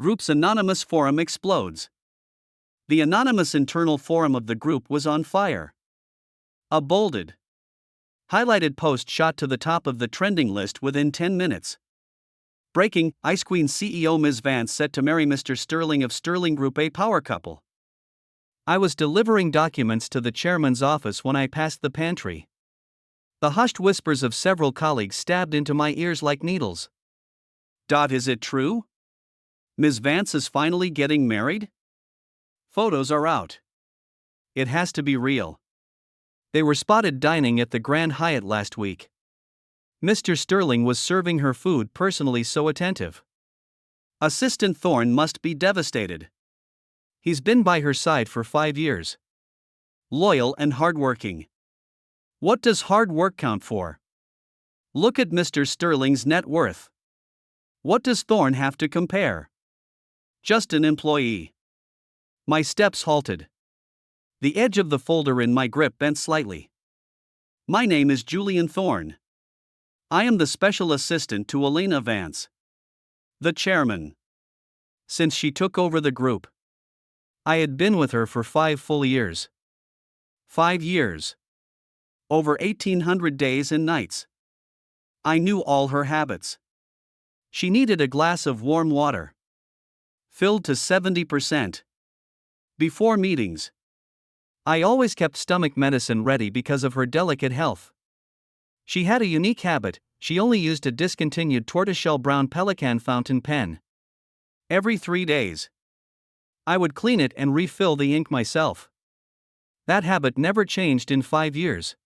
Group's anonymous forum explodes. The anonymous internal forum of the group was on fire. A bolded, highlighted post shot to the top of the trending list within 10 minutes. Breaking: Ice Queen CEO Ms. Vance set to marry Mr. Sterling of Sterling Group, a power couple. I was delivering documents to the chairman's office when I passed the pantry. The hushed whispers of several colleagues stabbed into my ears like needles. Is it true? Ms. Vance is finally getting married? Photos are out. It has to be real. They were spotted dining at the Grand Hyatt last week. Mr. Sterling was serving her food personally, so attentive. Assistant Thorne must be devastated. He's been by her side for 5 years. Loyal and hardworking. What does hard work count for? Look at Mr. Sterling's net worth. What does Thorne have to compare? Just an employee. My steps halted. The edge of the folder in my grip bent slightly. My name is Julian Thorne. I am the special assistant to Elena Vance, the chairman. Since she took over the group, I had been with her for 5 full years. 5 years. Over 1,800 days and nights. I knew all her habits. She needed a glass of warm water, filled to 70%. Before meetings, I always kept stomach medicine ready because of her delicate health. She had a unique habit: she only used a discontinued tortoiseshell brown Pelikan fountain pen. Every 3 days, I would clean it and refill the ink myself. That habit never changed in 5 years.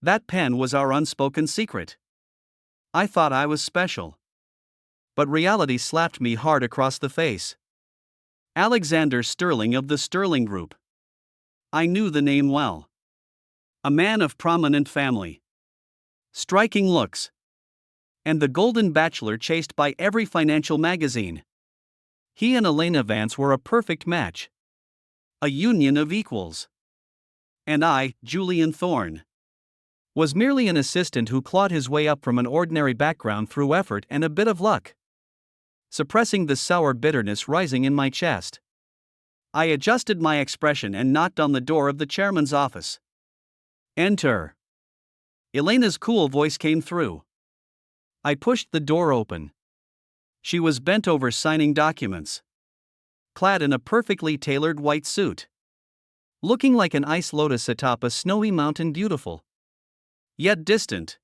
That pen was our unspoken secret. I thought I was special. But reality slapped me hard across the face. Alexander Sterling of the Sterling Group. I knew the name well. A man of prominent family, striking looks, and the golden bachelor chased by every financial magazine. He and Elena Vance were a perfect match. A union of equals. And I, Julian Thorne, was merely an assistant who clawed his way up from an ordinary background through effort and a bit of luck. Suppressing the sour bitterness rising in my chest, I adjusted my expression and knocked on the door of the chairman's office. Enter. Elena's cool voice came through. I pushed the door open. She was bent over signing documents, clad in a perfectly tailored white suit, looking like an ice lotus atop a snowy mountain, beautiful, yet distant.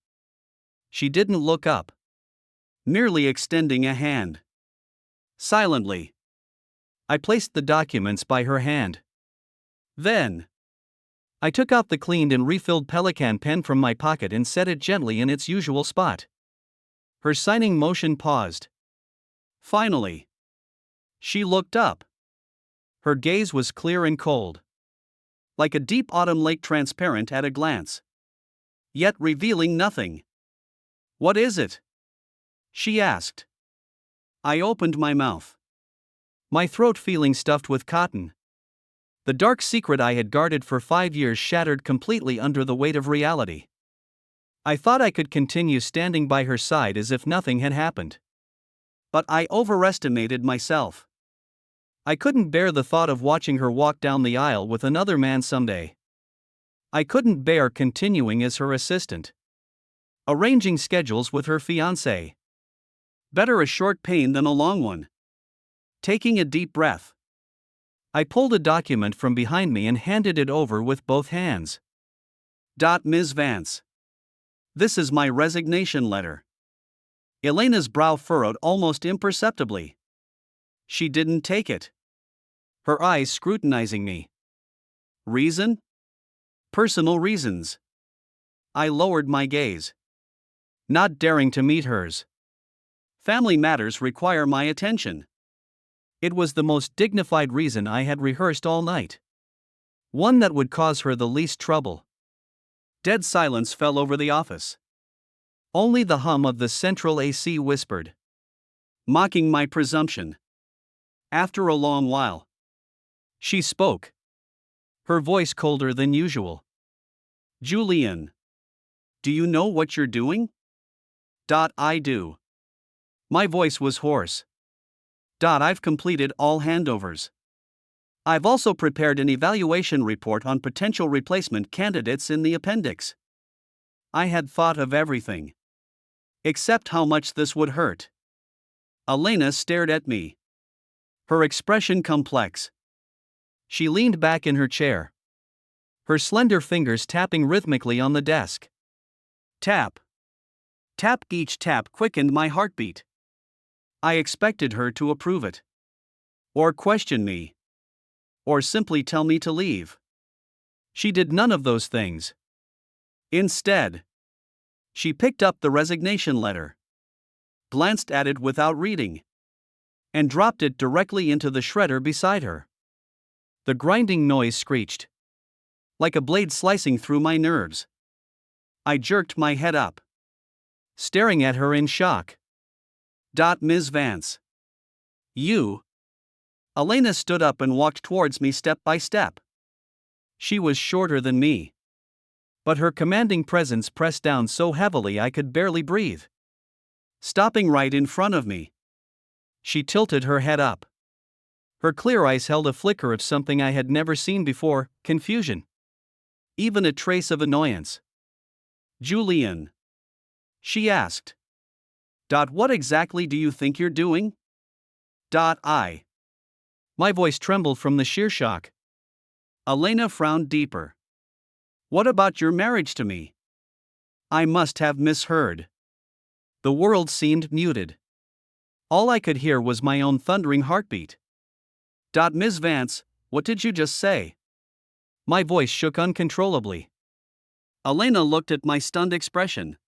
She didn't look up, merely extending a hand. Silently, I placed the documents by her hand. Then, I took out the cleaned and refilled Pelikan pen from my pocket and set it gently in its usual spot. Her signing motion paused. Finally, she looked up. Her gaze was clear and cold, like a deep autumn lake, transparent at a glance, yet revealing nothing. What is it? She asked. I opened my mouth, my throat feeling stuffed with cotton. The dark secret I had guarded for 5 years shattered completely under the weight of reality. I thought I could continue standing by her side as if nothing had happened. But I overestimated myself. I couldn't bear the thought of watching her walk down the aisle with another man someday. I couldn't bear continuing as her assistant, arranging schedules with her fiancé. Better a short pain than a long one. Taking a deep breath, I pulled a document from behind me and handed it over with both hands. Ms. Vance, this is my resignation letter. Elena's brow furrowed almost imperceptibly. She didn't take it, her eyes scrutinizing me. Reason? Personal reasons. I lowered my gaze, not daring to meet hers. Family matters require my attention. It was the most dignified reason I had rehearsed all night. One that would cause her the least trouble. Dead silence fell over the office. Only the hum of the central AC whispered, mocking my presumption. After a long while, she spoke, her voice colder than usual. Julian, do you know what you're doing? I do. My voice was hoarse. I've completed all handovers. I've also prepared an evaluation report on potential replacement candidates in the appendix. I had thought of everything. Except how much this would hurt. Elena stared at me. Her expression complex. She leaned back in her chair. Her slender fingers tapping rhythmically on the desk. Tap. Tap. Each tap quickened my heartbeat. I expected her to approve it. Or question me. Or simply tell me to leave. She did none of those things. Instead, she picked up the resignation letter, glanced at it without reading, and dropped it directly into the shredder beside her. The grinding noise screeched, like a blade slicing through my nerves. I jerked my head up, staring at her in shock. Ms. Vance. You? Elena stood up and walked towards me step by step. She was shorter than me, but her commanding presence pressed down so heavily I could barely breathe. Stopping right in front of me, she tilted her head up. Her clear eyes held a flicker of something I had never seen before: confusion. Even a trace of annoyance. Julian? She asked. What exactly do you think you're doing? My voice trembled from the sheer shock. Elena frowned deeper. What about your marriage to me? I must have misheard. The world seemed muted. All I could hear was my own thundering heartbeat. Ms. Vance, what did you just say? My voice shook uncontrollably. Elena looked at my stunned expression,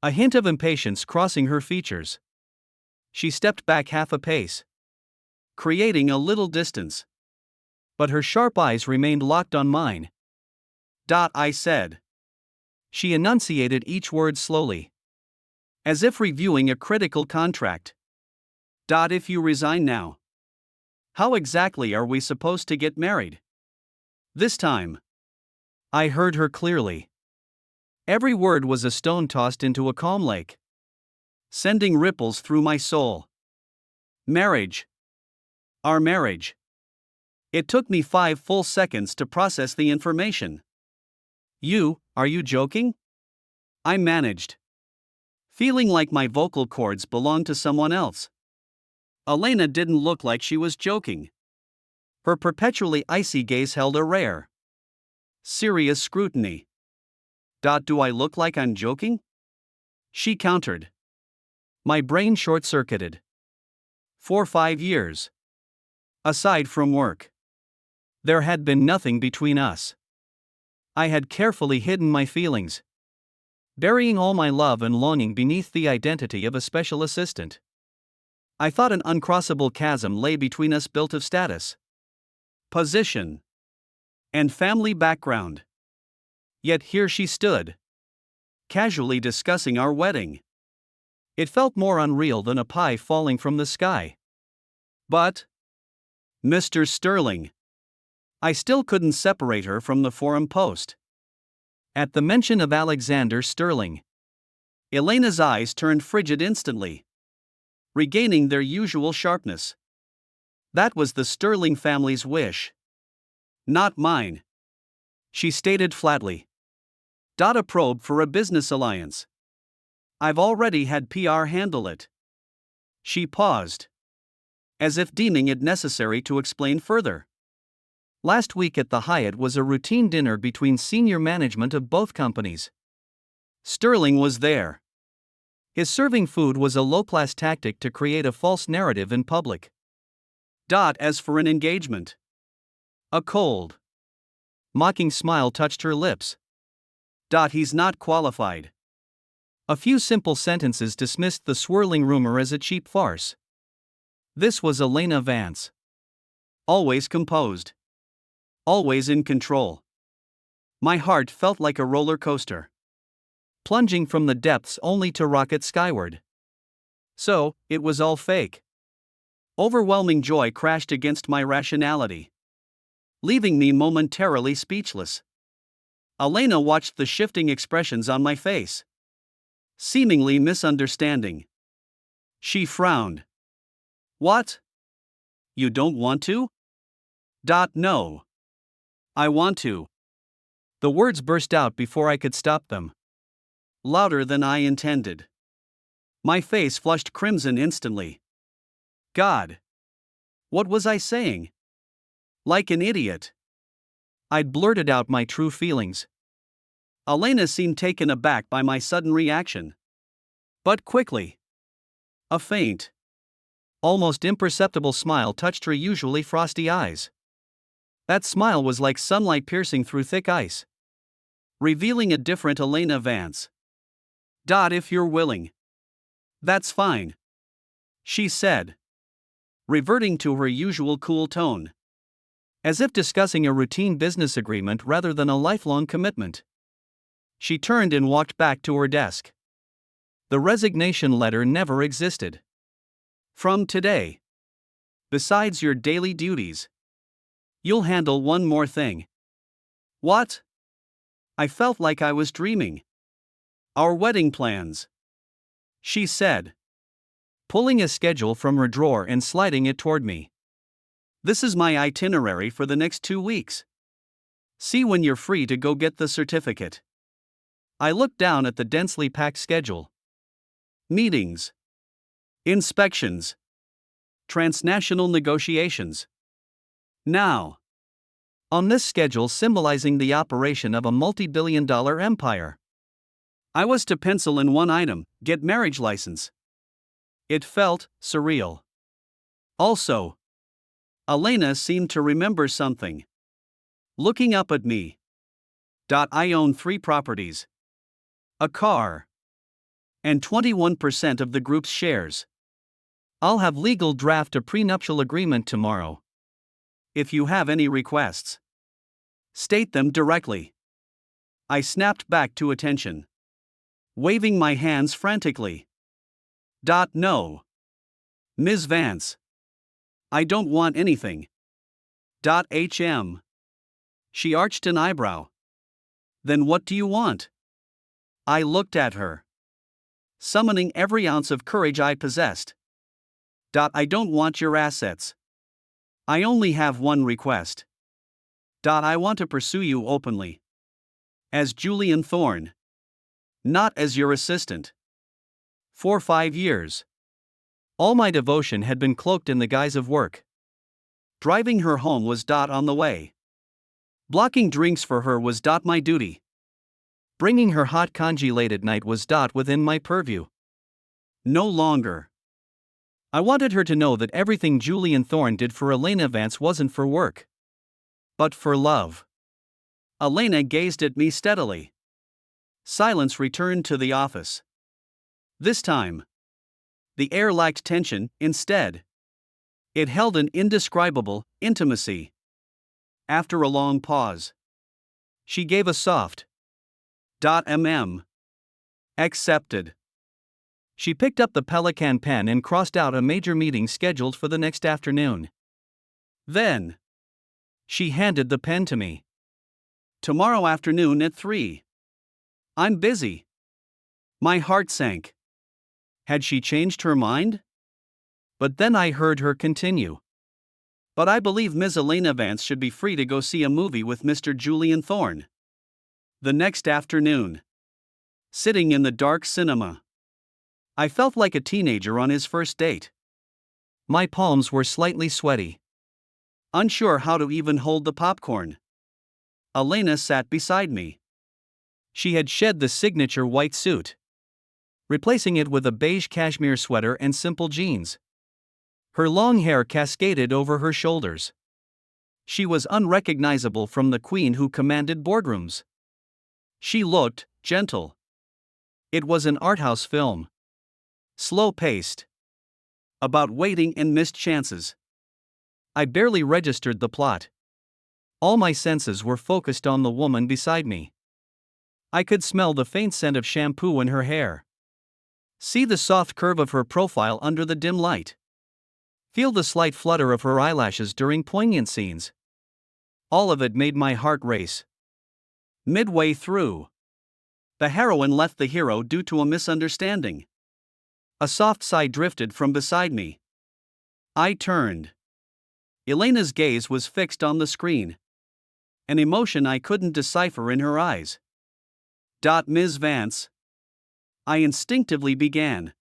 a hint of impatience crossing her features. She stepped back half a pace, creating a little distance. But her sharp eyes remained locked on mine. I said. She enunciated each word slowly, as if reviewing a critical contract. If you resign now, how exactly are we supposed to get married? This time. I heard her clearly. Every word was a stone tossed into a calm lake, sending ripples through my soul. Marriage. Our marriage. It took me 5 full seconds to process the information. Are you joking? I managed, feeling like my vocal cords belonged to someone else. Elena didn't look like she was joking. Her perpetually icy gaze held a rare, serious scrutiny. Do I look like I'm joking? She countered. My brain short-circuited. For 5 years. Aside from work, there had been nothing between us. I had carefully hidden my feelings, burying all my love and longing beneath the identity of a special assistant. I thought an uncrossable chasm lay between us, built of status, position, and family background. Yet here she stood, casually discussing our wedding. It felt more unreal than a pie falling from the sky. But, Mr. Sterling. I still couldn't separate her from the forum post. At the mention of Alexander Sterling, Elena's eyes turned frigid instantly, regaining their usual sharpness. That was the Sterling family's wish, not mine, she stated flatly. A probe for a business alliance. I've already had PR handle it. She paused, as if deeming it necessary to explain further. Last week at the Hyatt was a routine dinner between senior management of both companies. Sterling was there. His serving food was a low-class tactic to create a false narrative in public. As for an engagement, a cold, mocking smile touched her lips. He's not qualified. A few simple sentences dismissed the swirling rumor as a cheap farce. This was Elena Vance. Always composed. Always in control. My heart felt like a roller coaster, plunging from the depths only to rocket skyward. So, it was all fake. Overwhelming joy crashed against my rationality, leaving me momentarily speechless. Elena watched the shifting expressions on my face, seemingly misunderstanding. She frowned, What? You don't want to? No. I want to. The words burst out before I could stop them. Louder than I intended. My face flushed crimson instantly. God! What was I saying? Like an idiot. I'd blurted out my true feelings. Elena seemed taken aback by my sudden reaction. But quickly. A faint, almost imperceptible smile touched her usually frosty eyes. That smile was like sunlight piercing through thick ice, revealing a different Elena Vance. If you're willing. That's fine, she said, reverting to her usual cool tone. As if discussing a routine business agreement rather than a lifelong commitment. She turned and walked back to her desk. The resignation letter never existed. From today. Besides your daily duties, you'll handle one more thing. What? I felt like I was dreaming. Our wedding plans, she said, pulling a schedule from her drawer and sliding it toward me. This is my itinerary for the next 2 weeks. See when you're free to go get the certificate. I looked down at the densely packed schedule. Meetings, inspections, transnational negotiations. Now, on this schedule symbolizing the operation of a multi-billion-dollar empire, I was to pencil in one item: get marriage license. It felt surreal. Also, Elena seemed to remember something. Looking up at me. I own 3 properties, a car, and 21% of the group's shares. I'll have legal draft a prenuptial agreement tomorrow. If you have any requests, state them directly. I snapped back to attention, waving my hands frantically. No. Ms. Vance. I don't want anything. She arched an eyebrow. Then what do you want? I looked at her, summoning every ounce of courage I possessed. I don't want your assets. I only have one request. I want to pursue you openly. As Julian Thorne. Not as your assistant. For 5 years. All my devotion had been cloaked in the guise of work. Driving her home was on the way. Blocking drinks for her was my duty. Bringing her hot congee late at night was within my purview. No longer. I wanted her to know that everything Julian Thorne did for Elena Vance wasn't for work, but for love. Elena gazed at me steadily. Silence returned to the office. This time, the air lacked tension. Instead, it held an indescribable intimacy. After a long pause, she gave a soft accepted. She picked up the Pelican pen and crossed out a major meeting scheduled for the next afternoon. Then, she handed the pen to me. Tomorrow afternoon at 3. I'm busy. My heart sank. Had she changed her mind? But then I heard her continue. But I believe Ms. Elena Vance should be free to go see a movie with Mr. Julian Thorne. The next afternoon. Sitting in the dark cinema. I felt like a teenager on his first date. My palms were slightly sweaty. Unsure how to even hold the popcorn. Elena sat beside me. She had shed the signature white suit, replacing it with a beige cashmere sweater and simple jeans. Her long hair cascaded over her shoulders. She was unrecognizable from the queen who commanded boardrooms. She looked gentle. It was an arthouse film. Slow-paced. About waiting and missed chances. I barely registered the plot. All my senses were focused on the woman beside me. I could smell the faint scent of shampoo in her hair. See the soft curve of her profile under the dim light. Feel the slight flutter of her eyelashes during poignant scenes. All of it made my heart race. Midway through, the heroine left the hero due to a misunderstanding. A soft sigh drifted from beside me. I turned. Elena's gaze was fixed on the screen. An emotion I couldn't decipher in her eyes. Ms. Vance. I instinctively began.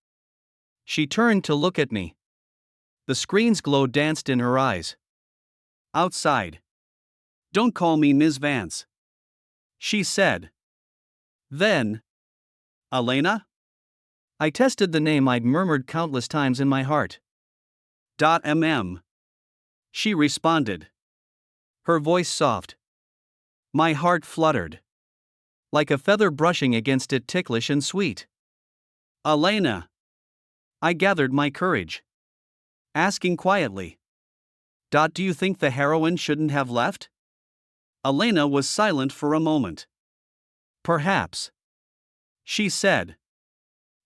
She turned to look at me. The screen's glow danced in her eyes. Outside. Don't call me Ms. Vance, she said. Then, Elena? I tested the name I'd murmured countless times in my heart. She responded. Her voice soft. My heart fluttered. Like a feather brushing against it, ticklish and sweet. Elena. I gathered my courage. Asking quietly. Do you think the heroine shouldn't have left? Elena was silent for a moment. Perhaps. She said.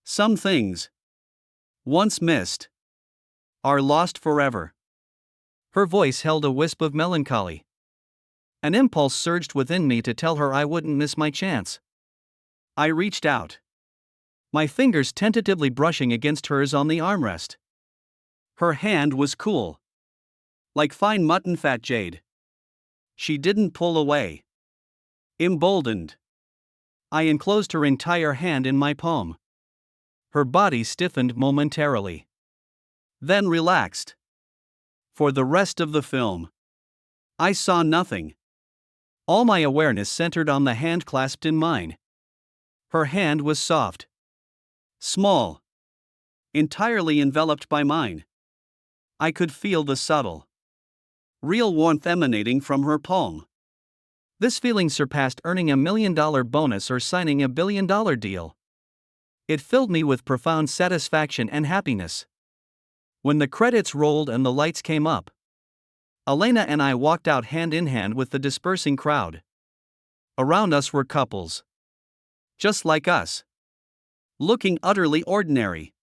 Some things, once missed, are lost forever. Her voice held a wisp of melancholy. An impulse surged within me to tell her I wouldn't miss my chance. I reached out. My fingers tentatively brushing against hers on the armrest. Her hand was cool. Like fine mutton fat jade. She didn't pull away. Emboldened, I enclosed her entire hand in my palm. Her body stiffened momentarily. Then relaxed. For the rest of the film, I saw nothing. All my awareness centered on the hand clasped in mine. Her hand was soft. Small. Entirely enveloped by mine. I could feel the subtle, real warmth emanating from her palm. This feeling surpassed earning $1 million bonus or signing $1 billion deal. It filled me with profound satisfaction and happiness. When the credits rolled and the lights came up, Elena and I walked out hand in hand with the dispersing crowd. Around us were couples. Just like us. Looking utterly ordinary.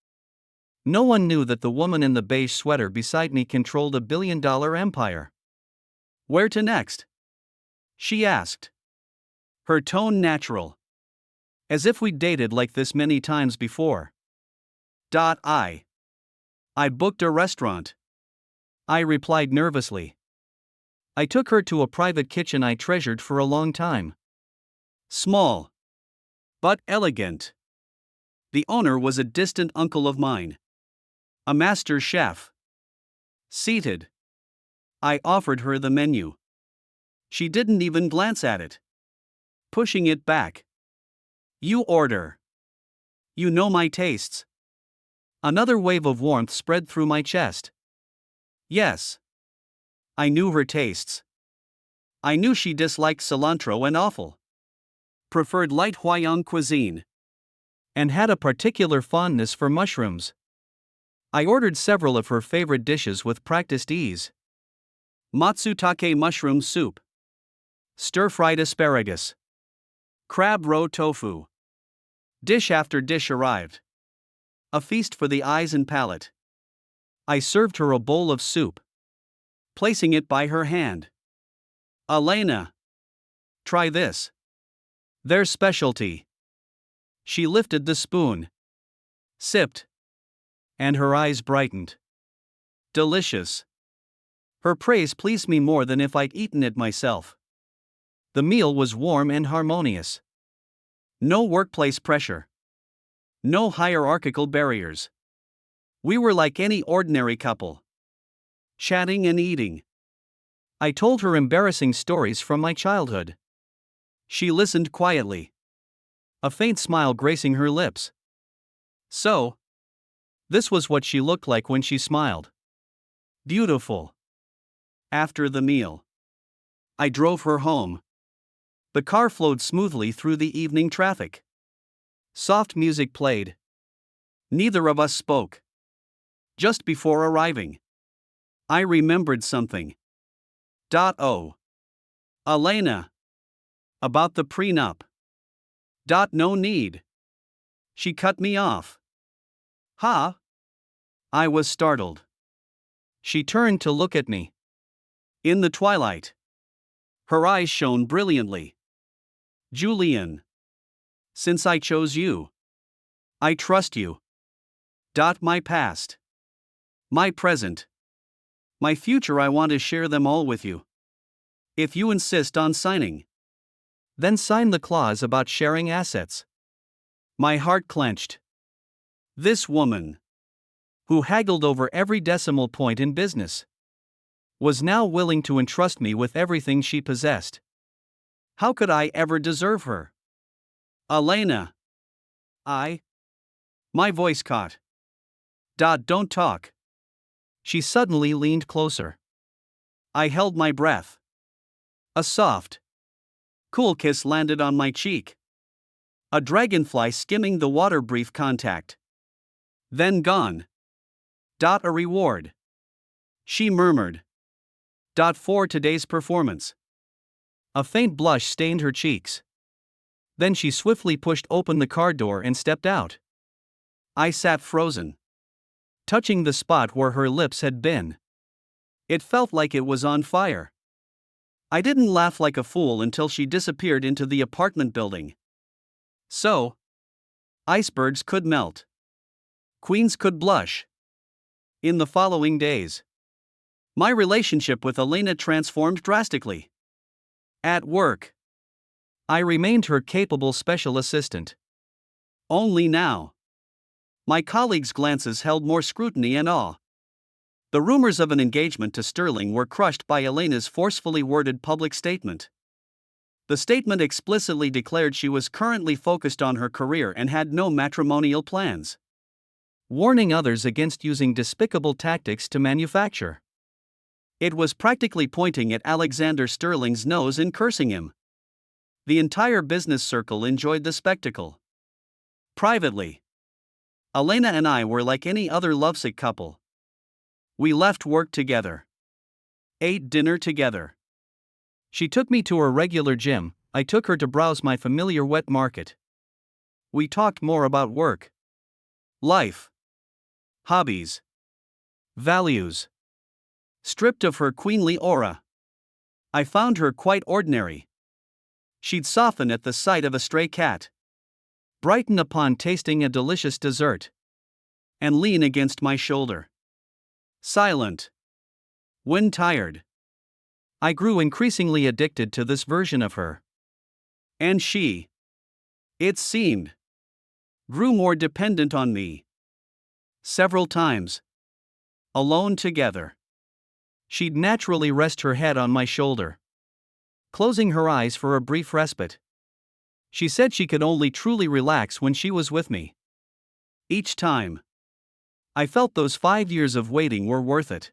No one knew that the woman in the beige sweater beside me controlled a billion-dollar empire. Where to next? She asked. Her tone natural. As if we'd dated like this many times before. I booked a restaurant. I replied nervously. I took her to a private kitchen I treasured for a long time. Small, but elegant. The owner was a distant uncle of mine. A master chef. Seated, I offered her the menu. She didn't even glance at it. Pushing it back. You order. You know my tastes. Another wave of warmth spread through my chest. Yes. I knew her tastes. I knew she disliked cilantro and offal. Preferred light Huayang cuisine. And had a particular fondness for mushrooms. I ordered several of her favorite dishes with practiced ease. Matsutake mushroom soup. Stir-fried asparagus. Crab roe tofu. Dish after dish arrived. A feast for the eyes and palate. I served her a bowl of soup, placing it by her hand. Elena. Try this. Their specialty. She lifted the spoon. Sipped. And her eyes brightened. Delicious. Her praise pleased me more than if I'd eaten it myself. The meal was warm and harmonious. No workplace pressure. No hierarchical barriers. We were like any ordinary couple. Chatting and eating. I told her embarrassing stories from my childhood. She listened quietly. A faint smile gracing her lips. So, this was what she looked like when she smiled. Beautiful. After the meal, I drove her home. The car flowed smoothly through the evening traffic. Soft music played. Neither of us spoke. Just before arriving, I remembered something. Elena. About the prenup. No need. She cut me off. Huh? I was startled. She turned to look at me. In the twilight, her eyes shone brilliantly. Julian. Since I chose you, I trust you. My past. My present. My future, I want to share them all with you. If you insist on signing, then sign the clause about sharing assets. My heart clenched. This woman, who haggled over every decimal point in business, was now willing to entrust me with everything she possessed. How could I ever deserve her? Elena. My voice caught. Don't talk. She suddenly leaned closer. I held my breath. A soft, cool kiss landed on my cheek. A dragonfly skimming the water, brief contact. Then gone. A reward, she murmured. For today's performance. A faint blush stained her cheeks. Then she swiftly pushed open the car door and stepped out. I sat frozen, touching the spot where her lips had been. It felt like it was on fire. I didn't laugh like a fool until she disappeared into the apartment building. So, icebergs could melt. Queens could blush. In the following days, my relationship with Elena transformed drastically. At work, I remained her capable special assistant. Only now, my colleagues' glances held more scrutiny and awe. The rumors of an engagement to Sterling were crushed by Elena's forcefully worded public statement. The statement explicitly declared she was currently focused on her career and had no matrimonial plans, warning others against using despicable tactics to manufacture. It was practically pointing at Alexander Sterling's nose and cursing him. The entire business circle enjoyed the spectacle. Privately, Elena and I were like any other lovesick couple. We left work together, ate dinner together. She took me to her regular gym, I took her to browse my familiar wet market. We talked more about work, life, hobbies, values. Stripped of her queenly aura, I found her quite ordinary. She'd soften at the sight of a stray cat, brighten upon tasting a delicious dessert, and lean against my shoulder, silent when tired. I grew increasingly addicted to this version of her. And she, it seemed, grew more dependent on me. Several times, alone together, she'd naturally rest her head on my shoulder, closing her eyes for a brief respite. She said she could only truly relax when she was with me. Each time, I felt those 5 years of waiting were worth it.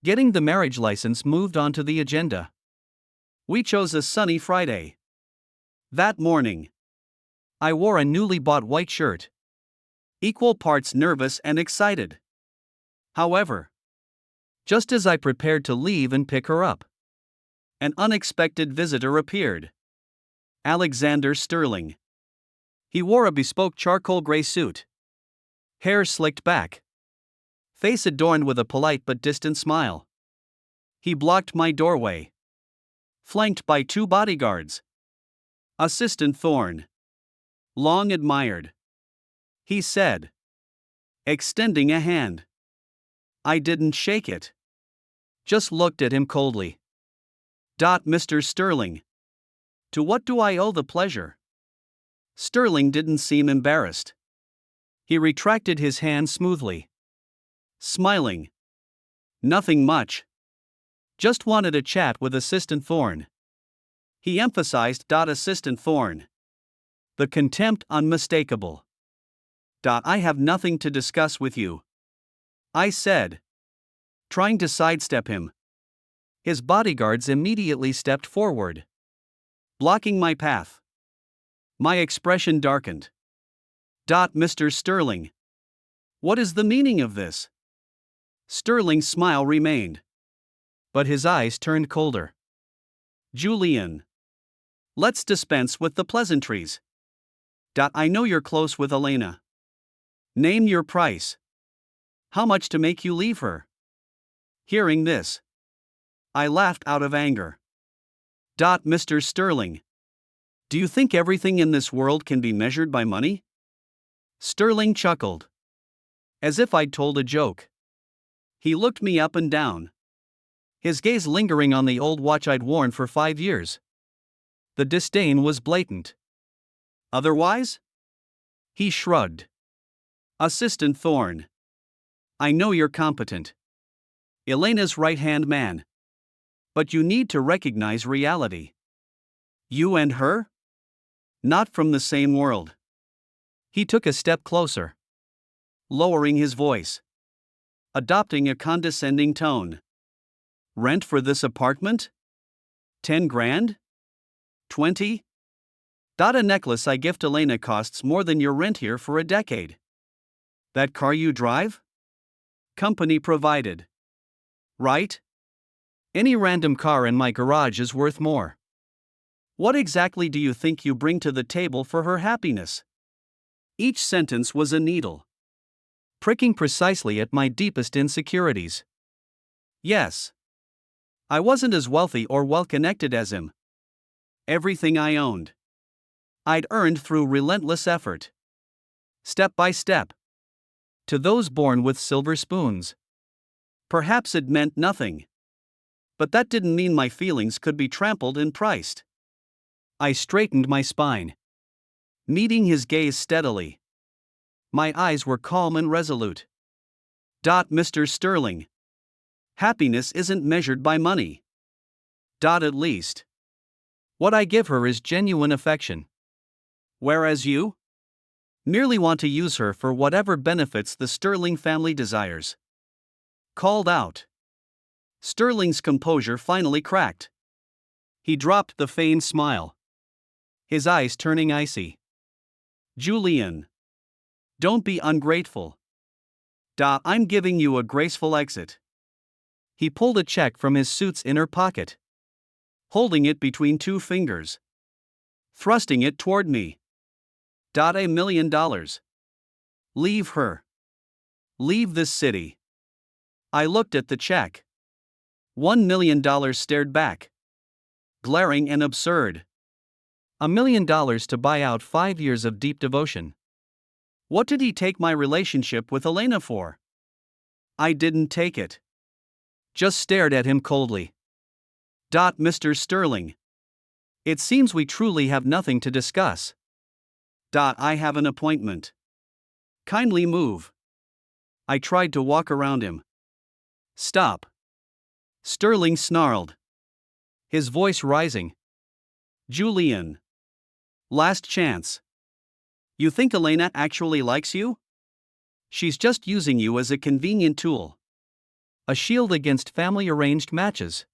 Getting the marriage license moved onto the agenda. We chose a sunny Friday. That morning, I wore a newly bought white shirt, equal parts nervous and excited. However, just as I prepared to leave and pick her up, an unexpected visitor appeared. Alexander Sterling. He wore a bespoke charcoal gray suit, hair slicked back, face adorned with a polite but distant smile. He blocked my doorway, flanked by 2 bodyguards. Assistant Thorne. Long admired, he said, extending a hand. I didn't shake it, just looked at him coldly. Mr. Sterling. To what do I owe the pleasure? Sterling didn't seem embarrassed. He retracted his hand smoothly, smiling. Nothing much. Just wanted a chat with Assistant Thorne. He emphasized. Assistant Thorne. The contempt unmistakable. I have nothing to discuss with you, I said, trying to sidestep him. His bodyguards immediately stepped forward, blocking my path. My expression darkened. Mr. Sterling. What is the meaning of this? Sterling's smile remained, but his eyes turned colder. Julian. Let's dispense with the pleasantries. I know you're close with Elena. Name your price. How much to make you leave her? Hearing this, I laughed out of anger. Mr. Sterling. Do you think everything in this world can be measured by money? Sterling chuckled, as if I'd told a joke. He looked me up and down, his gaze lingering on the old watch I'd worn for 5 years. The disdain was blatant. Otherwise? He shrugged. Assistant Thorne. I know you're competent. Elena's right-hand man. But you need to recognize reality. You and her? Not from the same world. He took a step closer, lowering his voice, adopting a condescending tone. Rent for this apartment? 10 grand? 20? A necklace I gift Elena costs more than your rent here for a decade. That car you drive? Company provided. Right? Any random car in my garage is worth more. What exactly do you think you bring to the table for her happiness? Each sentence was a needle, pricking precisely at my deepest insecurities. Yes. I wasn't as wealthy or well-connected as him. Everything I owned, I'd earned through relentless effort. Step by step. To those born with silver spoons. Perhaps it meant nothing. But that didn't mean my feelings could be trampled and priced. I straightened my spine, meeting his gaze steadily. My eyes were calm and resolute. Mr. Sterling. Happiness isn't measured by money. At least. What I give her is genuine affection. Whereas you? Merely want to use her for whatever benefits the Sterling family desires. Called out. Sterling's composure finally cracked. He dropped the feigned smile, his eyes turning icy. Julian. Don't be ungrateful. I'm giving you a graceful exit. He pulled a check from his suit's inner pocket, holding it between 2 fingers, thrusting it toward me. $1 million. Leave her. Leave this city. I looked at the check. $1 million stared back. Glaring and absurd. $1 million to buy out 5 years of deep devotion. What did he take my relationship with Elena for? I didn't take it. Just stared at him coldly. Mr. Sterling. It seems we truly have nothing to discuss. I have an appointment. Kindly move. I tried to walk around him. Stop. Sterling snarled, his voice rising. Julian. Last chance. You think Elena actually likes you? She's just using you as a convenient tool. A shield against family-arranged matches.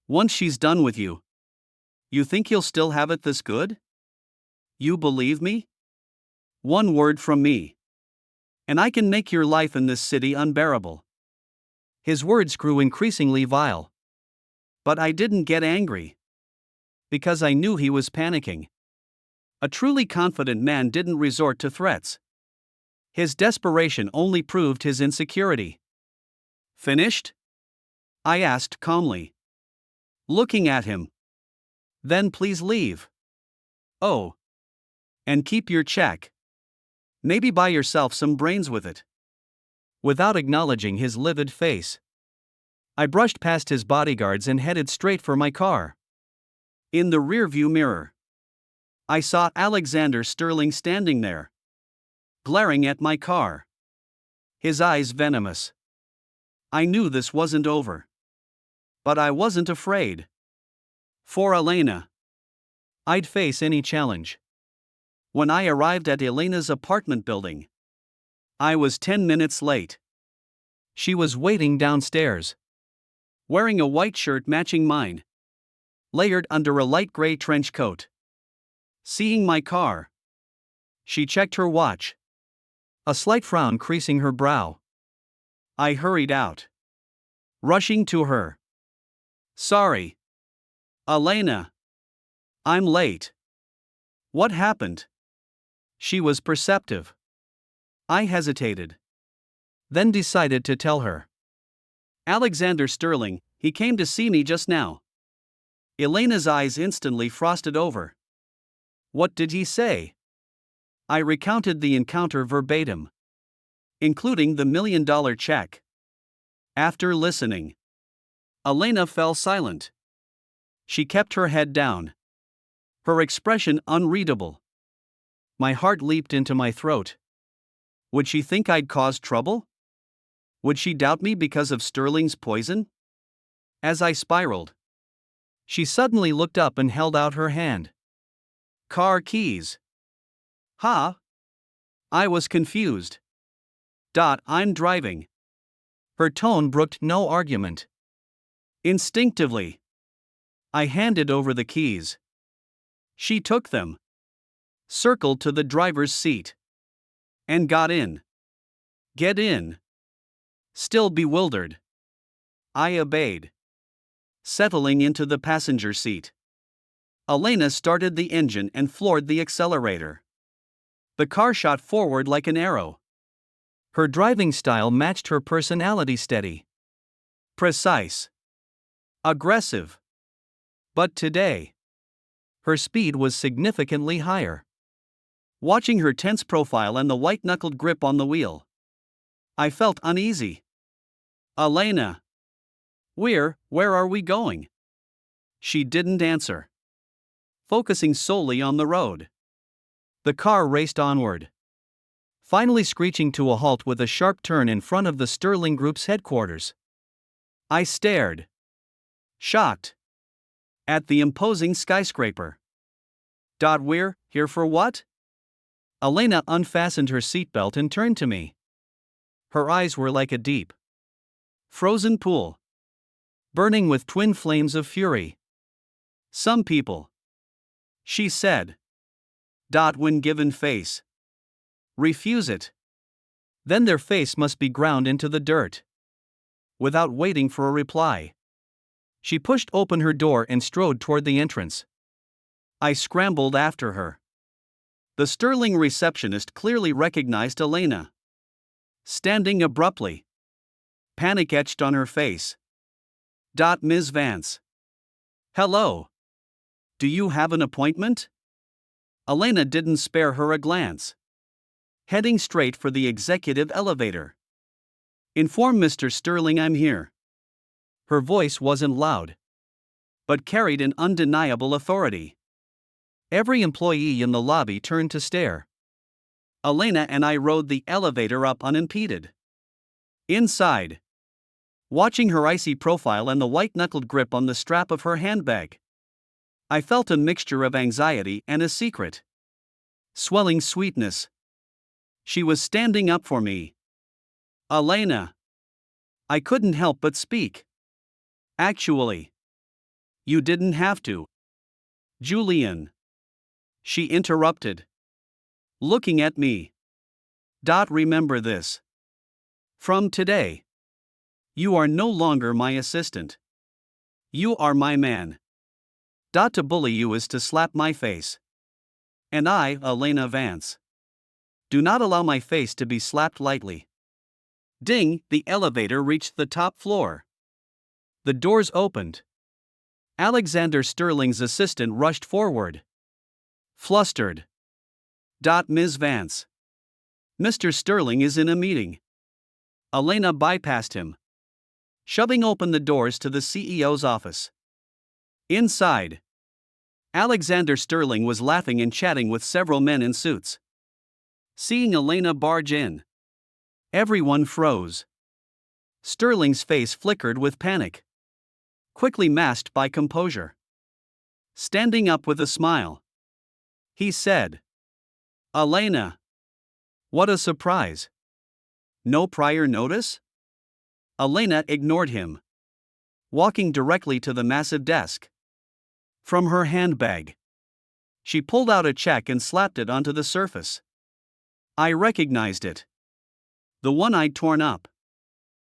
Once she's done with you, you think you'll still have it this good? You believe me? One word from me, and I can make your life in this city unbearable. His words grew increasingly vile. But I didn't get angry. Because I knew he was panicking. A truly confident man didn't resort to threats. His desperation only proved his insecurity. Finished? I asked calmly, looking at him. Then please leave. Oh. And keep your check. Maybe buy yourself some brains with it. Without acknowledging his livid face, I brushed past his bodyguards and headed straight for my car. In the rearview mirror, I saw Alexander Sterling standing there, glaring at my car, his eyes venomous. I knew this wasn't over. But I wasn't afraid. For Elena, I'd face any challenge. When I arrived at Elena's apartment building, I was 10 minutes late. She was waiting downstairs, wearing a white shirt matching mine, layered under a light gray trench coat. Seeing my car, she checked her watch, a slight frown creasing her brow. I hurried out, rushing to her. Sorry, Elena. I'm late. What happened? She was perceptive. I hesitated, then decided to tell her. Alexander Sterling, he came to see me just now. Elena's eyes instantly frosted over. What did he say? I recounted the encounter verbatim, including the $1 million check. After listening, Elena fell silent. She kept her head down, her expression unreadable. My heart leaped into my throat. Would she think I'd caused trouble? Would she doubt me because of Sterling's poison? As I spiraled, she suddenly looked up and held out her hand. Car keys. Huh? I was confused. I'm driving. Her tone brooked no argument. Instinctively, I handed over the keys. She took them, circled to the driver's seat, and got in. Get in. Still bewildered, I obeyed, settling into the passenger seat. Elena started the engine and floored the accelerator. The car shot forward like an arrow. Her driving style matched her personality: steady, precise, aggressive. But today, her speed was significantly higher. Watching her tense profile and the white-knuckled grip on the wheel, I felt uneasy. Elena, where are we going? She didn't answer, focusing solely on the road. The car raced onward, finally screeching to a halt with a sharp turn in front of the Sterling Group's headquarters. I stared, shocked, at the imposing skyscraper. We're here for what? Elena unfastened her seatbelt and turned to me. Her eyes were like a deep, frozen pool, burning with twin flames of fury. Some people, she said, when given face, refuse it. Then their face must be ground into the dirt. Without waiting for a reply, she pushed open her door and strode toward the entrance. I scrambled after her. The Sterling receptionist clearly recognized Elena. Standing abruptly, panic etched on her face. Ms. Vance. Hello. Do you have an appointment? Elena didn't spare her a glance. Heading straight for the executive elevator. Inform Mr. Sterling I'm here. Her voice wasn't loud, but carried an undeniable authority. Every employee in the lobby turned to stare. Elena and I rode the elevator up unimpeded. Inside, watching her icy profile and the white-knuckled grip on the strap of her handbag, I felt a mixture of anxiety and a secret, swelling sweetness. She was standing up for me. Elena. I couldn't help but speak. Actually, you didn't have to. Julian. She interrupted, looking at me. Remember this. From today, you are no longer my assistant. You are my man. To bully you is to slap my face. And I, Elena Vance, do not allow my face to be slapped lightly. Ding, the elevator reached the top floor. The doors opened. Alexander Sterling's assistant rushed forward. Flustered. Ms. Vance. Mr. Sterling is in a meeting. Elena bypassed him, shoving open the doors to the CEO's office. Inside, Alexander Sterling was laughing and chatting with several men in suits. Seeing Elena barge in, everyone froze. Sterling's face flickered with panic, quickly masked by composure. Standing up with a smile, he said, Elena. What a surprise. No prior notice? Elena ignored him, walking directly to the massive desk. From her handbag, she pulled out a check and slapped it onto the surface. I recognized it. The one I'd torn up,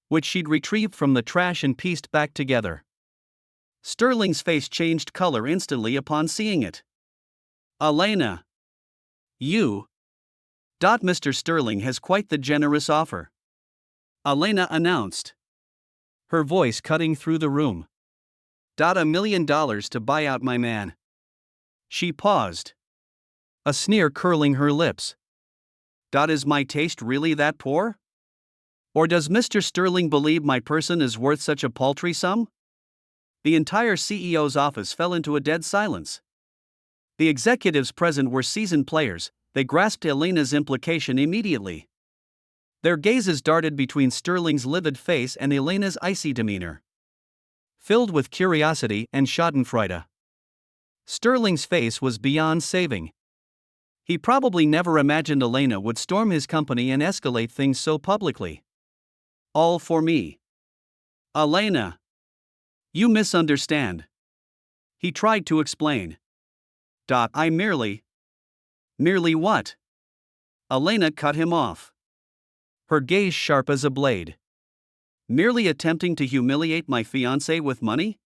which she'd retrieved from the trash and pieced back together. Sterling's face changed color instantly upon seeing it. Elena. You. Mr. Sterling has quite the generous offer, Elena announced, her voice cutting through the room. $1 million to buy out my man. She paused, a sneer curling her lips. Is my taste really that poor? Or does Mr. Sterling believe my person is worth such a paltry sum? The entire CEO's office fell into a dead silence. The executives present were seasoned players, they grasped Elena's implication immediately. Their gazes darted between Sterling's livid face and Elena's icy demeanor, filled with curiosity and schadenfreude. Sterling's face was beyond saving. He probably never imagined Elena would storm his company and escalate things so publicly. All for me. Elena. You misunderstand. He tried to explain. I merely. Merely what? Elena cut him off, her gaze sharp as a blade. Merely attempting to humiliate my fiancé with money?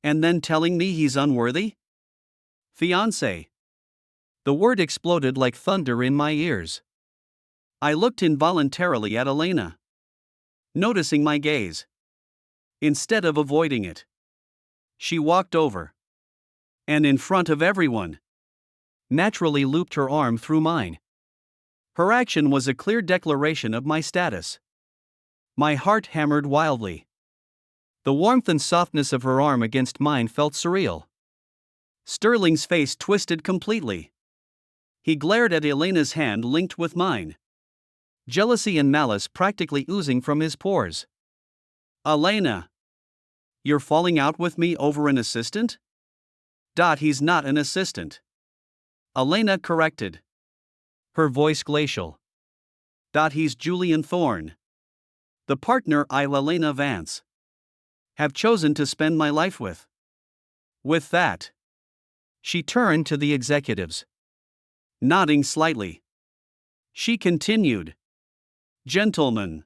And then telling me he's unworthy? Fiancé. The word exploded like thunder in my ears. I looked involuntarily at Elena, noticing my gaze. Instead of avoiding it, she walked over, and in front of everyone, naturally looped her arm through mine. Her action was a clear declaration of my status. My heart hammered wildly. The warmth and softness of her arm against mine felt surreal. Sterling's face twisted completely. He glared at Elena's hand linked with mine, jealousy and malice practically oozing from his pores. Elena. You're falling out with me over an assistant? He's not an assistant. Elena corrected, her voice glacial. He's Julian Thorne, the partner I, Elena Vance, have chosen to spend my life with. With that, she turned to the executives. Nodding slightly, she continued. Gentlemen,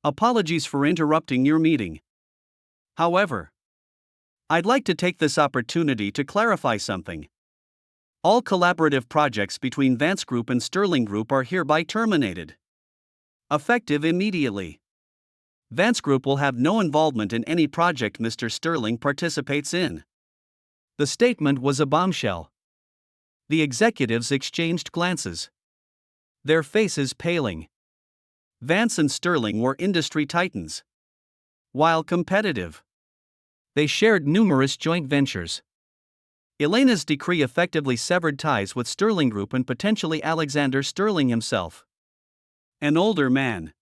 apologies for interrupting your meeting. However, I'd like to take this opportunity to clarify something. All collaborative projects between Vance Group and Sterling Group are hereby terminated, effective immediately. Vance Group will have no involvement in any project Mr. Sterling participates in. The statement was a bombshell. The executives exchanged glances, their faces paling. Vance and Sterling were industry titans. While competitive, they shared numerous joint ventures. Elena's decree effectively severed ties with Sterling Group and potentially Alexander Sterling himself. An older man,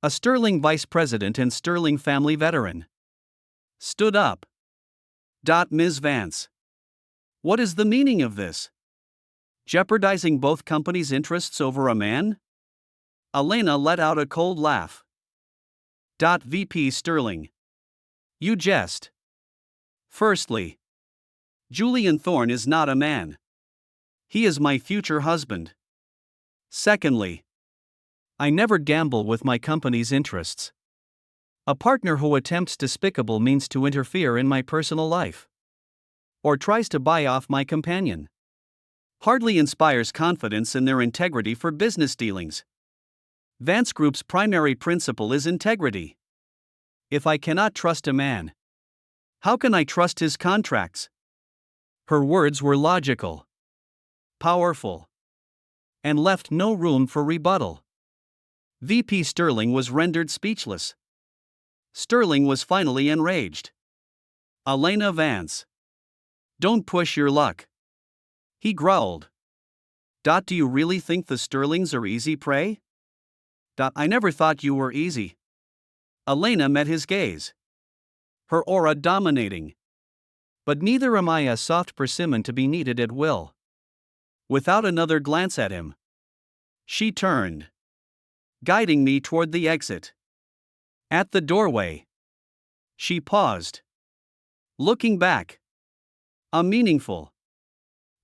a Sterling vice president and Sterling family veteran, stood up. Ms. Vance. What is the meaning of this? Jeopardizing both companies' interests over a man? Elena let out a cold laugh. VP Sterling. You jest. Firstly, Julian Thorne is not a man. He is my future husband. Secondly, I never gamble with my company's interests. A partner who attempts despicable means to interfere in my personal life, or tries to buy off my companion, hardly inspires confidence in their integrity for business dealings. Vance Group's primary principle is integrity. If I cannot trust a man, how can I trust his contracts? Her words were logical, powerful, and left no room for rebuttal. VP Sterling was rendered speechless. Sterling was finally enraged. Elena Vance. Don't push your luck, he growled. Do you really think the Sterlings are easy prey? I never thought you were easy. Elena met his gaze, her aura dominating. But neither am I a soft persimmon to be kneaded at will. Without another glance at him, she turned, guiding me toward the exit. At the doorway, she paused, looking back. A meaningful,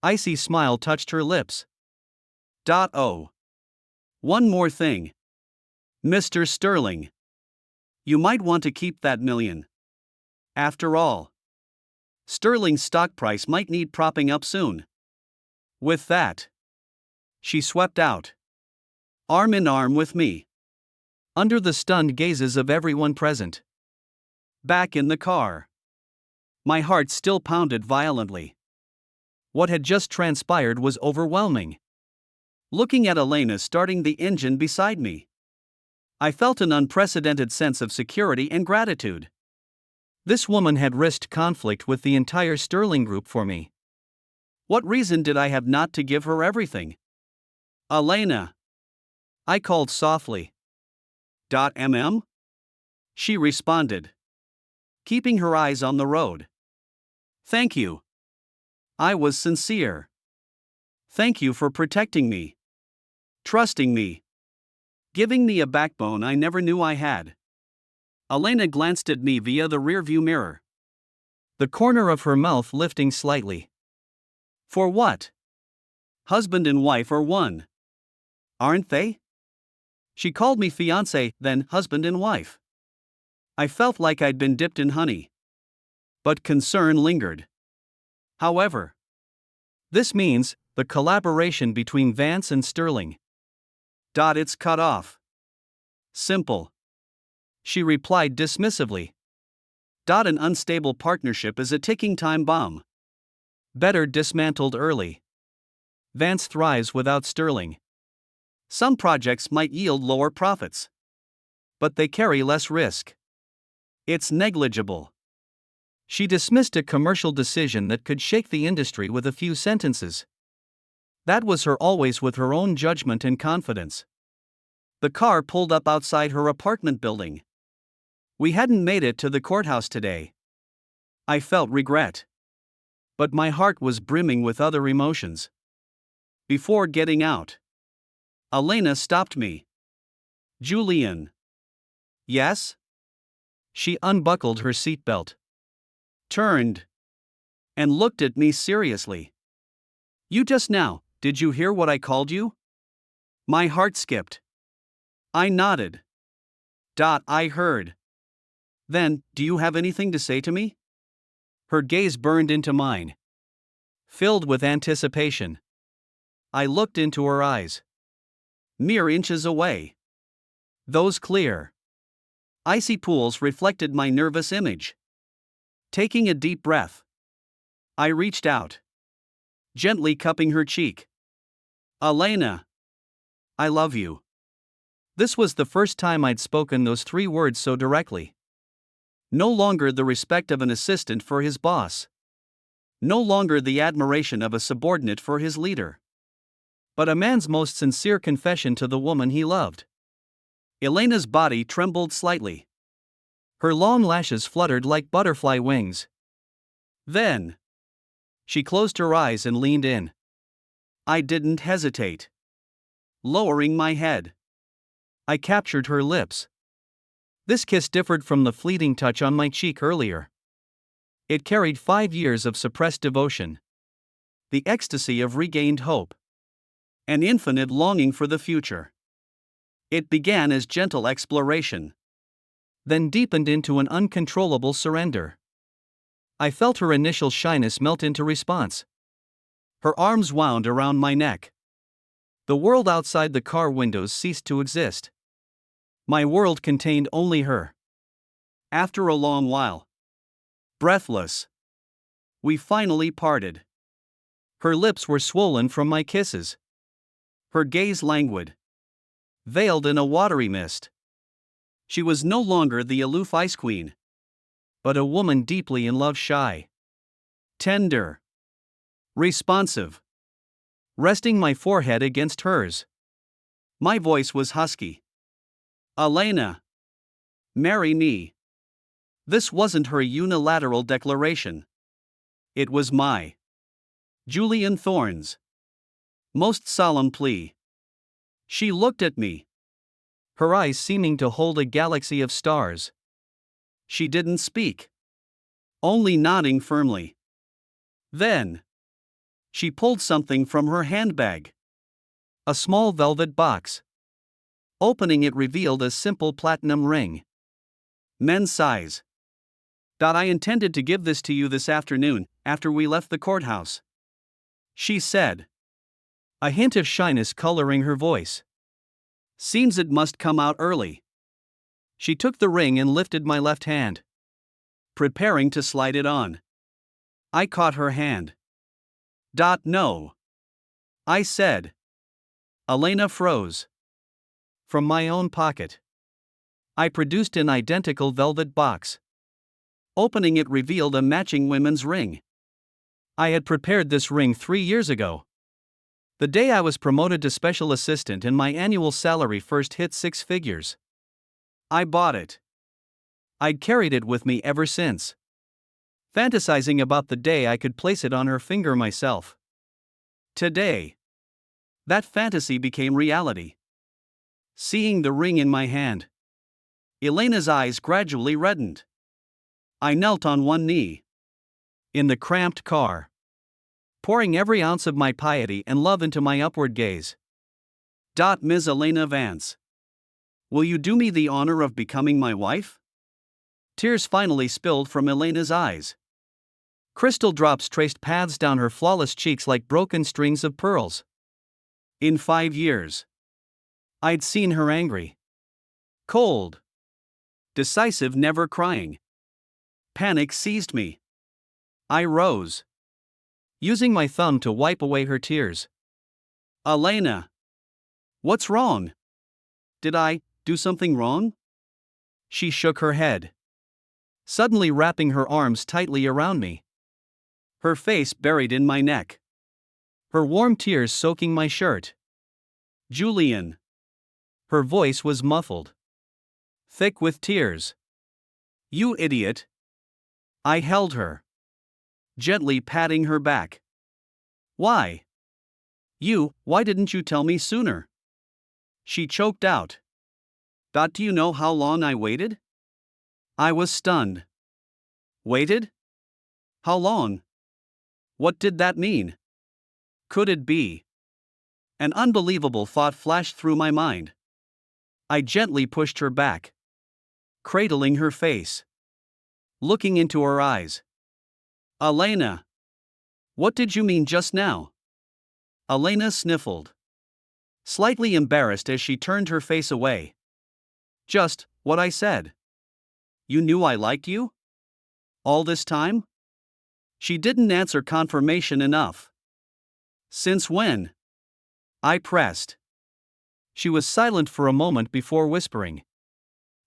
icy smile touched her lips. Oh. One more thing. Mr. Sterling. You might want to keep that $1 million. After all, Sterling's stock price might need propping up soon. With that, she swept out, arm in arm with me, under the stunned gazes of everyone present. Back in the car, my heart still pounded violently. What had just transpired was overwhelming. Looking at Elena starting the engine beside me, I felt an unprecedented sense of security and gratitude. This woman had risked conflict with the entire Sterling Group for me. What reason did I have not to give her everything? Elena, I called softly. "Mm?" She responded, keeping her eyes on the road. Thank you. I was sincere. Thank you for protecting me, trusting me, giving me a backbone I never knew I had. Elena glanced at me via the rearview mirror, the corner of her mouth lifting slightly. For what? Husband and wife are one, aren't they? She called me fiancé, then husband and wife. I felt like I'd been dipped in honey. But concern lingered. However, this means the collaboration between Vance and Sterling. It's cut off. Simple. She replied dismissively. An unstable partnership is a ticking time bomb. Better dismantled early. Vance thrives without Sterling. Some projects might yield lower profits, but they carry less risk. It's negligible. She dismissed a commercial decision that could shake the industry with a few sentences. That was her always with her own judgment and confidence. The car pulled up outside her apartment building. We hadn't made it to the courthouse today. I felt regret. But my heart was brimming with other emotions. Before getting out, Elena stopped me. Julian. Yes? She unbuckled her seatbelt, turned, and looked at me seriously. You just now, did you hear what I called you? My heart skipped. I nodded. I heard. Then, do you have anything to say to me? Her gaze burned into mine, filled with anticipation. I looked into her eyes. Mere inches away. Those clear, icy pools reflected my nervous image. Taking a deep breath, I reached out, gently cupping her cheek. Elena, I love you. This was the first time I'd spoken those 3 words so directly. No longer the respect of an assistant for his boss. No longer the admiration of a subordinate for his leader. But a man's most sincere confession to the woman he loved. Elena's body trembled slightly. Her long lashes fluttered like butterfly wings. Then, she closed her eyes and leaned in. I didn't hesitate. Lowering my head, I captured her lips. This kiss differed from the fleeting touch on my cheek earlier. It carried 5 years of suppressed devotion, the ecstasy of regained hope, an infinite longing for the future. It began as gentle exploration, then deepened into an uncontrollable surrender. I felt her initial shyness melt into response. Her arms wound around my neck. The world outside the car windows ceased to exist. My world contained only her. After a long while, breathless, we finally parted. Her lips were swollen from my kisses. Her gaze languid, veiled in a watery mist. She was no longer the aloof ice queen, but a woman deeply in love, shy, tender, responsive, resting my forehead against hers. My voice was husky. Elena, marry me. This wasn't her unilateral declaration. It was my, Julian Thorne's, most solemn plea. She looked at me, her eyes seeming to hold a galaxy of stars. She didn't speak, only nodding firmly. Then, she pulled something from her handbag. A small velvet box. Opening it revealed a simple platinum ring. Men's size. I intended to give this to you this afternoon, after we left the courthouse, she said, a hint of shyness coloring her voice. Seems it must come out early. She took the ring and lifted my left hand, preparing to slide it on. I caught her hand. No, I said. Elena froze. From my own pocket, I produced an identical velvet box. Opening it revealed a matching women's ring. I had prepared this ring 3 years ago. The day I was promoted to special assistant and my annual salary first hit 6 figures. I bought it. I'd carried it with me ever since, fantasizing about the day I could place it on her finger myself. Today, that fantasy became reality. Seeing the ring in my hand, Elena's eyes gradually reddened. I knelt on one knee. In the cramped car, pouring every ounce of my piety and love into my upward gaze. Ms. Elena Vance, will you do me the honor of becoming my wife? Tears finally spilled from Elena's eyes. Crystal drops traced paths down her flawless cheeks like broken strings of pearls. In 5 years, I'd seen her angry, cold, decisive, never crying. Panic seized me. I rose, using my thumb to wipe away her tears. Elena, what's wrong? Did I do something wrong? She shook her head, suddenly wrapping her arms tightly around me. Her face buried in my neck, her warm tears soaking my shirt. Julian. Her voice was muffled, thick with tears. You idiot. I held her, gently patting her back. Why? Why didn't you tell me sooner? She choked out. Do you know how long I waited? I was stunned. Waited? How long? What did that mean? Could it be? An unbelievable thought flashed through my mind. I gently pushed her back, cradling her face, looking into her eyes. Elena, what did you mean just now? Elena sniffled, slightly embarrassed as she turned her face away. Just what I said. You knew I liked you? All this time? She didn't answer confirmation enough. Since when? I pressed. She was silent for a moment before whispering.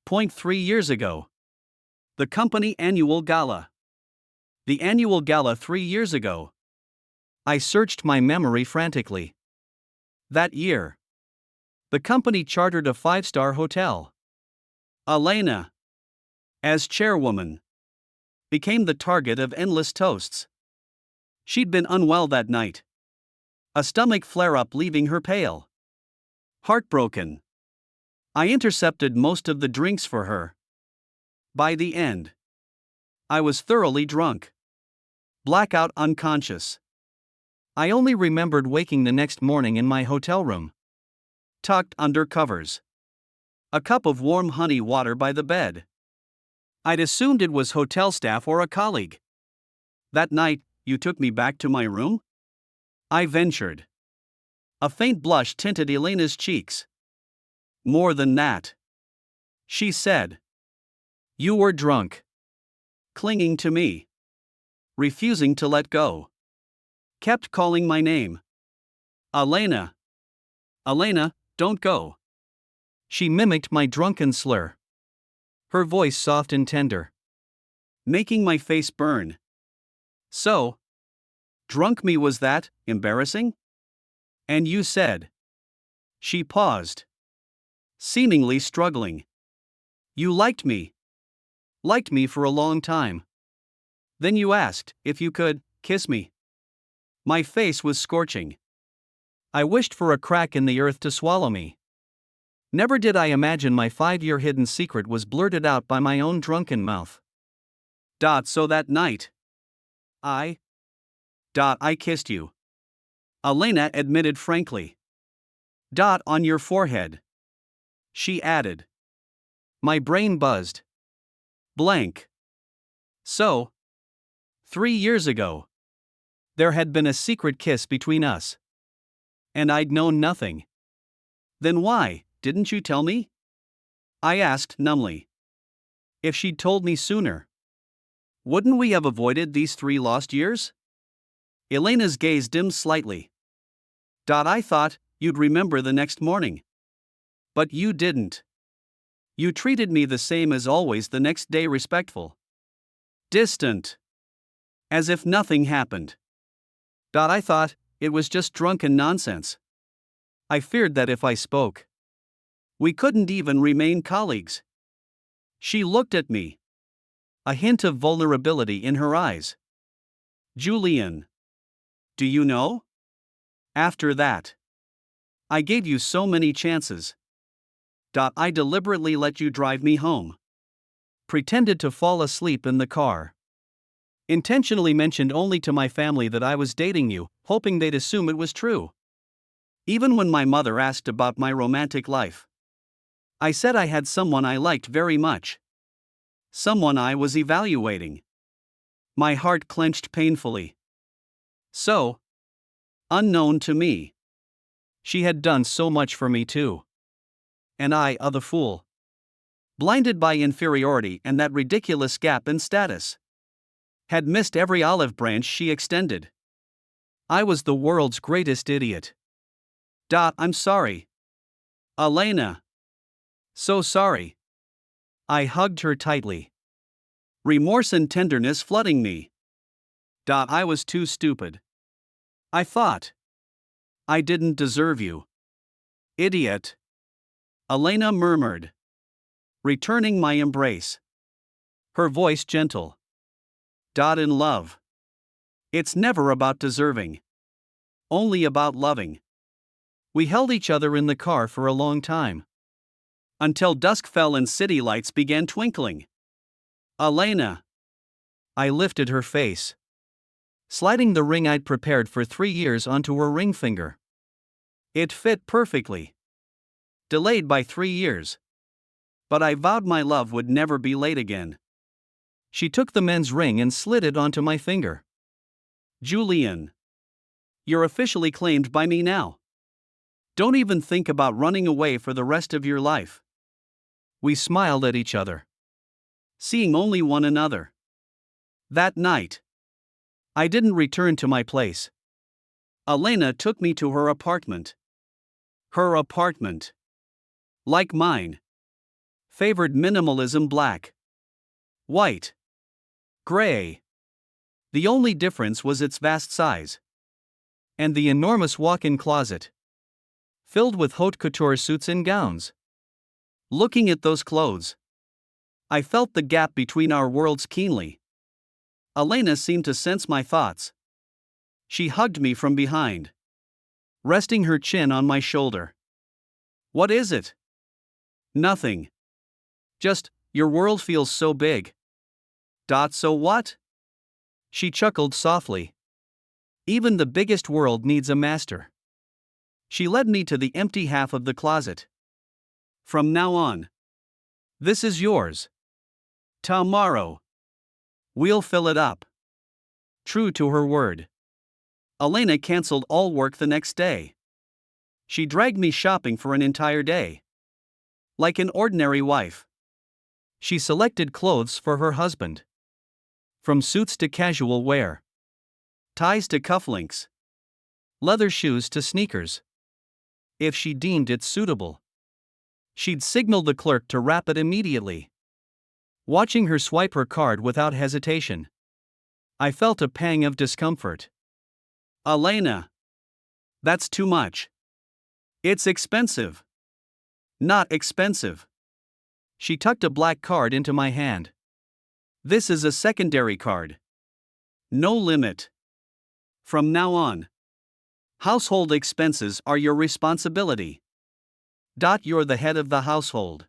3 years ago. The company annual gala. The annual gala 3 years ago. I searched my memory frantically. That year, the company chartered a 5-star hotel. Elena, as chairwoman, became the target of endless toasts. She'd been unwell that night, a stomach flare-up leaving her pale, heartbroken. I intercepted most of the drinks for her. By the end, I was thoroughly drunk, blackout unconscious. I only remembered waking the next morning in my hotel room, tucked under covers, a cup of warm honey water by the bed. I'd assumed it was hotel staff or a colleague. That night, you took me back to my room? I ventured. A faint blush tinted Elena's cheeks. More than that, she said. You were drunk, clinging to me, refusing to let go. Kept calling my name. Elena. Elena, don't go. She mimicked my drunken slur, her voice soft and tender, making my face burn. So, drunk me was that embarrassing? And you said. She paused, seemingly struggling. You liked me. Liked me for a long time. Then you asked if you could kiss me. My face was scorching. I wished for a crack in the earth to swallow me. Never did I imagine my 5-year hidden secret was blurted out by my own drunken mouth. So that night, I kissed you. Elena admitted frankly. On your forehead. She added. My brain buzzed. Blank. So, 3 years ago, there had been a secret kiss between us. And I'd known nothing. Then why didn't you tell me? I asked numbly. If she'd told me sooner, wouldn't we have avoided these 3 lost years? Elena's gaze dimmed slightly. I thought you'd remember the next morning. But you didn't. You treated me the same as always, the next day, respectful. Distant. As if nothing happened. I thought it was just drunken nonsense. I feared that if I spoke, we couldn't even remain colleagues. She looked at me. A hint of vulnerability in her eyes. Julian. Do you know? After that, I gave you so many chances. I deliberately let you drive me home. Pretended to fall asleep in the car. Intentionally mentioned only to my family that I was dating you, hoping they'd assume it was true. Even when my mother asked about my romantic life, I said I had someone I liked very much. Someone I was evaluating. My heart clenched painfully. So, unknown to me, she had done so much for me too. And I, the fool, blinded by inferiority and that ridiculous gap in status, had missed every olive branch she extended. I was the world's greatest idiot. I'm sorry. Elena. So sorry. I hugged her tightly. Remorse and tenderness flooding me. I was too stupid. I thought. I didn't deserve you. Idiot. Elena murmured, returning my embrace. Her voice gentle. In love, it's never about deserving. Only about loving. We held each other in the car for a long time. Until dusk fell and city lights began twinkling. Elena. I lifted her face, sliding the ring I'd prepared for 3 years onto her ring finger. It fit perfectly. Delayed by 3 years. But I vowed my love would never be late again. She took the men's ring and slid it onto my finger. Julian. You're officially claimed by me now. Don't even think about running away for the rest of your life. We smiled at each other, seeing only one another. That night, I didn't return to my place. Elena took me to her apartment. Her apartment, like mine, favored minimalism: black, white, gray. The only difference was its vast size. And the enormous walk-in closet, filled with haute couture suits and gowns. Looking at those clothes, I felt the gap between our worlds keenly. Elena seemed to sense my thoughts. She hugged me from behind, resting her chin on my shoulder. What is it? Nothing. Just, your world feels so big. So what? She chuckled softly. Even the biggest world needs a master. She led me to the empty half of the closet. From now on, this is yours. Tomorrow, we'll fill it up. True to her word, Elena canceled all work the next day. She dragged me shopping for an entire day. Like an ordinary wife, she selected clothes for her husband. From suits to casual wear, ties to cufflinks, leather shoes to sneakers. If she deemed it suitable, she'd signal the clerk to wrap it immediately. Watching her swipe her card without hesitation, I felt a pang of discomfort. Elena, that's too much. It's expensive. Not expensive. She tucked a black card into my hand. This is a secondary card. No limit. From now on, household expenses are your responsibility. You're the head of the household.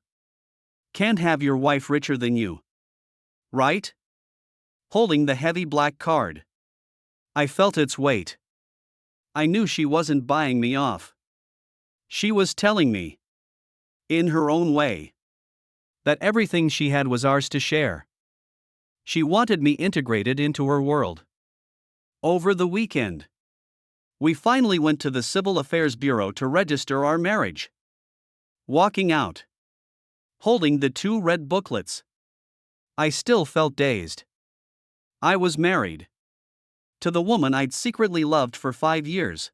Can't have your wife richer than you. Right? Holding the heavy black card, I felt its weight. I knew she wasn't buying me off. She was telling me, in her own way, that everything she had was ours to share. She wanted me integrated into her world. Over the weekend, we finally went to the Civil Affairs Bureau to register our marriage. Walking out, holding the 2 red booklets, I still felt dazed. I was married to the woman I'd secretly loved for 5 years.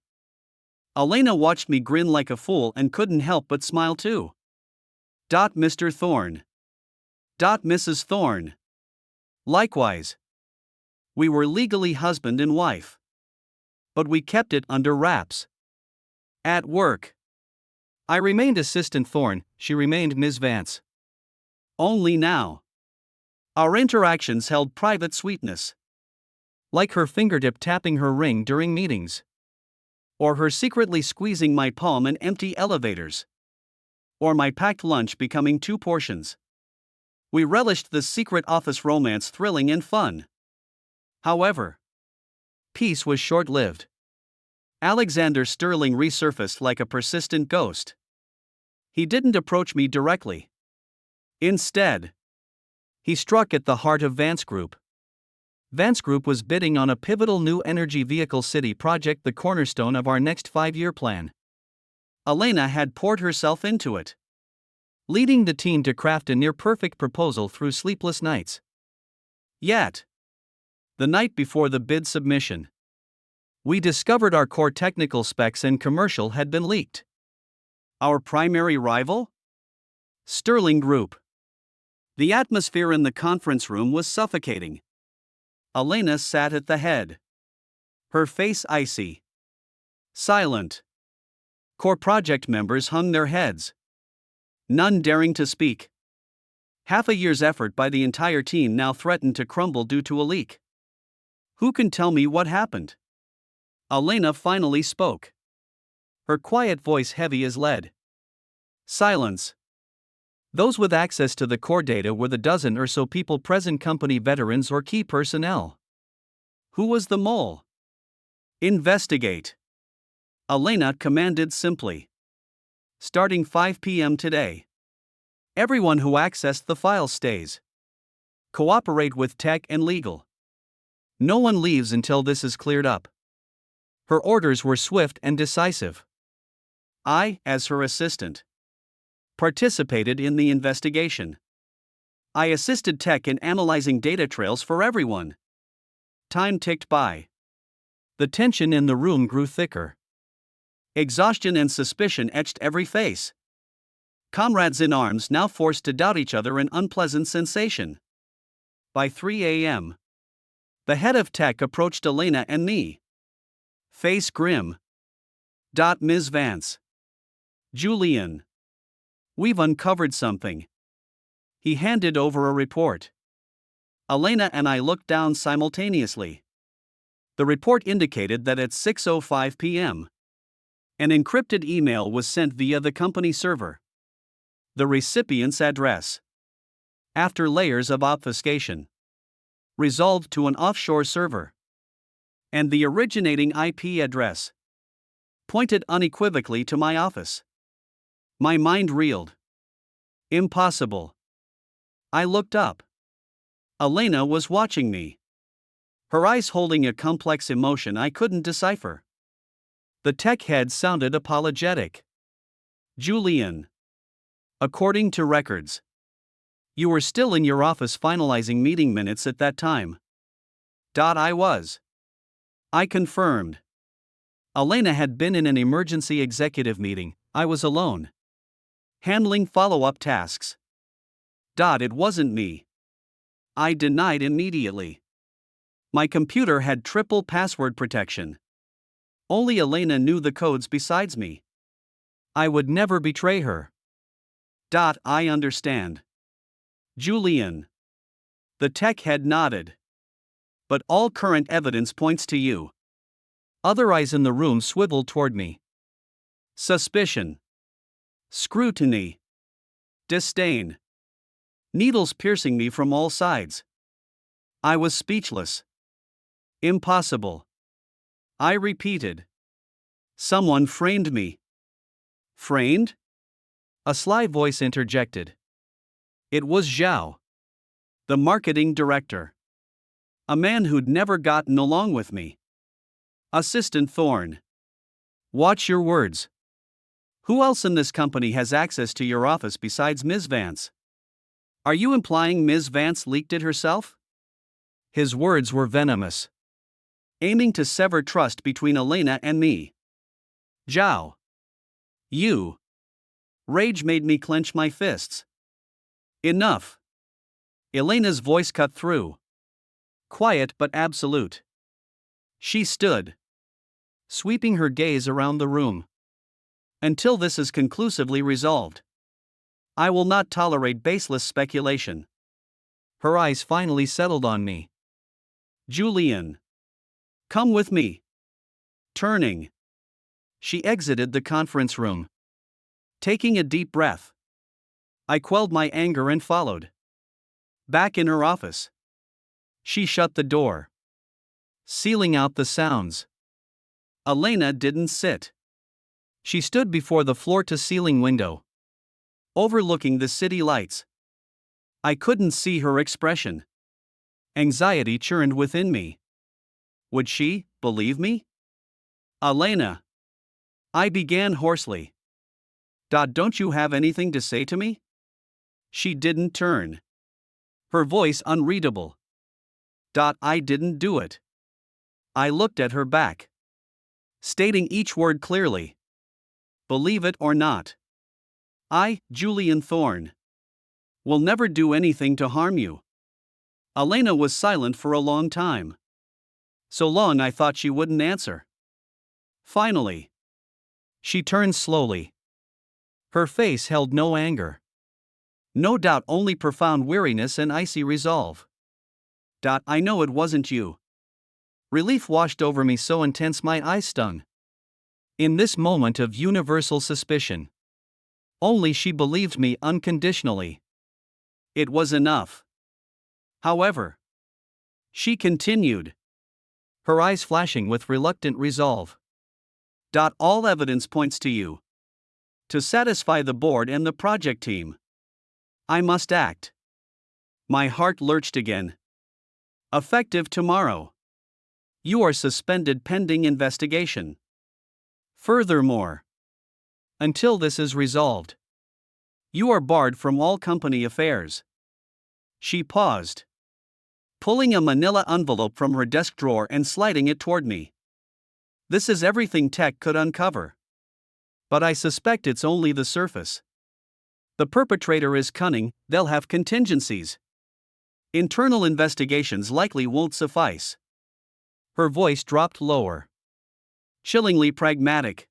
Elena watched me grin like a fool and couldn't help but smile too. Mr. Thorne. Mrs. Thorne. Likewise. We were legally husband and wife. But we kept it under wraps. At work. I remained Assistant Thorne, she remained Ms. Vance. Only now. Our interactions held private sweetness. Like her fingertip tapping her ring during meetings. Or her secretly squeezing my palm in empty elevators. Or my packed lunch becoming 2 portions. We relished the secret office romance thrilling and fun. However, peace was short-lived. Alexander Sterling resurfaced like a persistent ghost. He didn't approach me directly. Instead, he struck at the heart of Vance Group. Vance Group was bidding on a pivotal new energy vehicle city project, the cornerstone of our next 5-year plan. Elena had poured herself into it, leading the team to craft a near-perfect proposal through sleepless nights. Yet, the night before the bid submission, we discovered our core technical specs and commercial had been leaked. Our primary rival? Sterling Group. The atmosphere in the conference room was suffocating. Elena sat at the head. Her face icy. Silent. Core project members hung their heads. None daring to speak. Half a year's effort by the entire team now threatened to crumble due to a leak. Who can tell me what happened? Elena finally spoke. Her quiet voice heavy as lead. Silence. Those with access to the core data were the dozen or so people present, company veterans or key personnel. Who was the mole? Investigate. Elena commanded simply. Starting 5 p.m. today. Everyone who accessed the file stays. Cooperate with tech and legal. No one leaves until this is cleared up. Her orders were swift and decisive. I, as her assistant, participated in the investigation. I assisted tech in analyzing data trails for everyone. Time ticked by. The tension in the room grew thicker. Exhaustion and suspicion etched every face. Comrades in arms now forced to doubt each other, an unpleasant sensation. By 3 a.m., the head of tech approached Elena and me. Face grim. Ms. Vance. Julian. We've uncovered something. He handed over a report. Elena and I looked down simultaneously. The report indicated that at 6:05 p.m., an encrypted email was sent via the company server. The recipient's address, after layers of obfuscation, resolved to an offshore server. And the originating IP address pointed unequivocally to my office. My mind reeled. Impossible. I looked up. Elena was watching me, her eyes holding a complex emotion I couldn't decipher. The tech head sounded apologetic. Julian. According to records, you were still in your office finalizing meeting minutes at that time. I was. I confirmed. Elena had been in an emergency executive meeting. I was alone, handling follow-up tasks. It wasn't me. I denied immediately. My computer had triple password protection. Only Elena knew the codes besides me. I would never betray her. I understand. Julian. The tech head nodded. But all current evidence points to you. Other eyes in the room swiveled toward me. Suspicion. Scrutiny. Disdain. Needles piercing me from all sides. I was speechless. Impossible. I repeated. Someone framed me. Framed? A sly voice interjected. It was Zhao, the marketing director. A man who'd never gotten along with me. Assistant Thorne. Watch your words. Who else in this company has access to your office besides Ms. Vance? Are you implying Ms. Vance leaked it herself? His words were venomous, aiming to sever trust between Elena and me. Zhao. You. Rage made me clench my fists. Enough. Elena's voice cut through. Quiet but absolute. She stood, sweeping her gaze around the room. Until this is conclusively resolved, I will not tolerate baseless speculation. Her eyes finally settled on me. Julian. Come with me. Turning. She exited the conference room. Taking a deep breath, I quelled my anger and followed. Back in her office, she shut the door, sealing out the sounds. Elena didn't sit. She stood before the floor-to-ceiling window, overlooking the city lights. I couldn't see her expression. Anxiety churned within me. Would she believe me? Elena. I began hoarsely. Don't you have anything to say to me? She didn't turn. Her voice unreadable. I didn't do it. I looked at her back, stating each word clearly. Believe it or not, I, Julian Thorne, will never do anything to harm you. Elena was silent for a long time. So long I thought she wouldn't answer. Finally, she turned slowly. Her face held no anger. No doubt, only profound weariness and icy resolve. I know it wasn't you. Relief washed over me so intense my eyes stung. In this moment of universal suspicion, only she believed me unconditionally. It was enough. However, she continued, her eyes flashing with reluctant resolve. All evidence points to you. To satisfy the board and the project team, I must act. My heart lurched again. Effective tomorrow. You are suspended pending investigation. Furthermore, until this is resolved, you are barred from all company affairs. She paused, pulling a manila envelope from her desk drawer and sliding it toward me. This is everything tech could uncover. But I suspect it's only the surface. The perpetrator is cunning, they'll have contingencies. Internal investigations likely won't suffice. Her voice dropped lower. Chillingly pragmatic.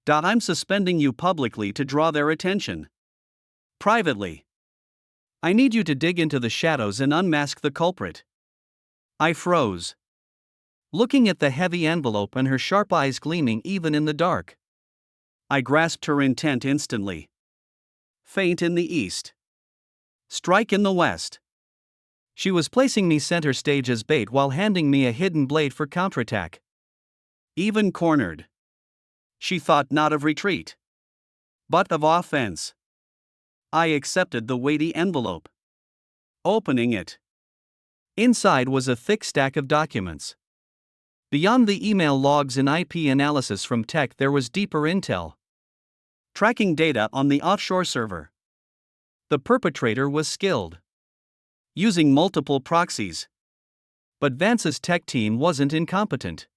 I'm suspending you publicly to draw their attention. Privately, I need you to dig into the shadows and unmask the culprit. I froze, looking at the heavy envelope and her sharp eyes gleaming even in the dark. I grasped her intent instantly. Feint in the east. Strike in the west. She was placing me center stage as bait while handing me a hidden blade for counterattack. Even cornered, she thought not of retreat, but of offense. I accepted the weighty envelope. Opening it. Inside was a thick stack of documents. Beyond the email logs and IP analysis from tech, there was deeper intel. Tracking data on the offshore server. The perpetrator was skilled, using multiple proxies. But Vance's tech team wasn't incompetent.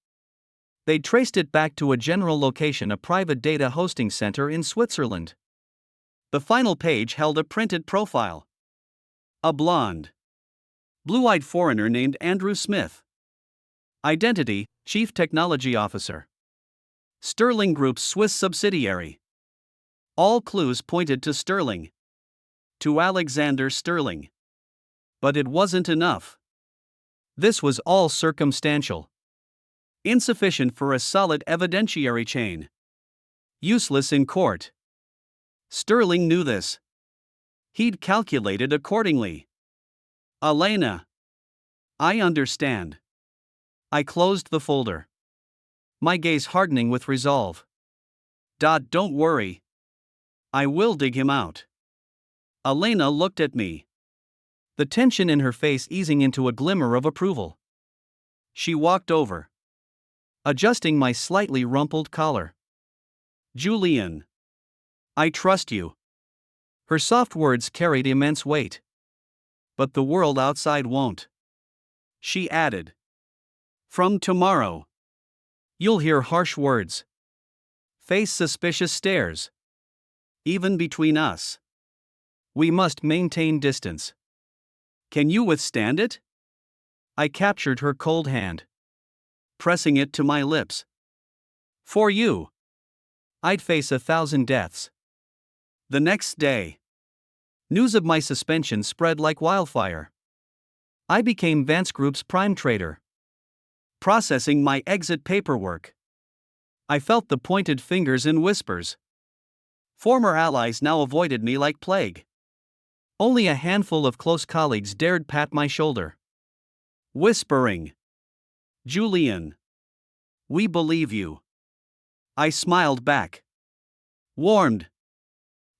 They'd traced it back to a general location, a private data hosting center in Switzerland. The final page held a printed profile. A blonde, blue-eyed foreigner named Andrew Smith. Identity: Chief Technology Officer. Sterling Group's Swiss subsidiary. All clues pointed to Sterling. To Alexander Sterling. But it wasn't enough. This was all circumstantial. Insufficient for a solid evidentiary chain. Useless in court. Sterling knew this. He'd calculated accordingly. Elena. I understand. I closed the folder, my gaze hardening with resolve. Don't worry. I will dig him out. Elena looked at me, the tension in her face easing into a glimmer of approval. She walked over, adjusting my slightly rumpled collar. Julian, I trust you. Her soft words carried immense weight. But the world outside won't. She added. From tomorrow, you'll hear harsh words, face suspicious stares, even between us. We must maintain distance. Can you withstand it? I captured her cold hand, pressing it to my lips. For you, I'd face 1,000 deaths. The next day, news of my suspension spread like wildfire. I became Vance Group's prime trader, processing my exit paperwork. I felt the pointed fingers and whispers. Former allies now avoided me like plague. Only a handful of close colleagues dared pat my shoulder, whispering, "Julian, we believe you." I smiled back, warmed.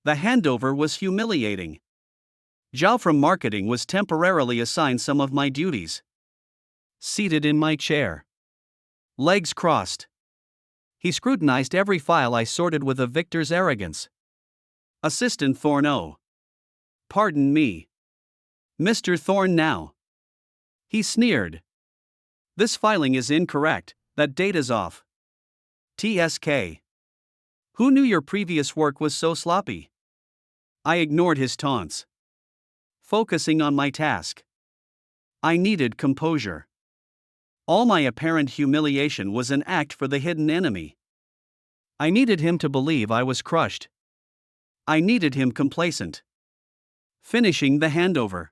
The handover was humiliating. Zhao from marketing was temporarily assigned some of my duties. Seated in my chair, legs crossed, he scrutinized every file I sorted with a victor's arrogance. Assistant Thorne. Pardon me. Mr. Thorne now. He sneered. This filing is incorrect, that data's off. TSK. Who knew your previous work was so sloppy? I ignored his taunts, focusing on my task. I needed composure. All my apparent humiliation was an act for the hidden enemy. I needed him to believe I was crushed. I needed him complacent. Finishing the handover,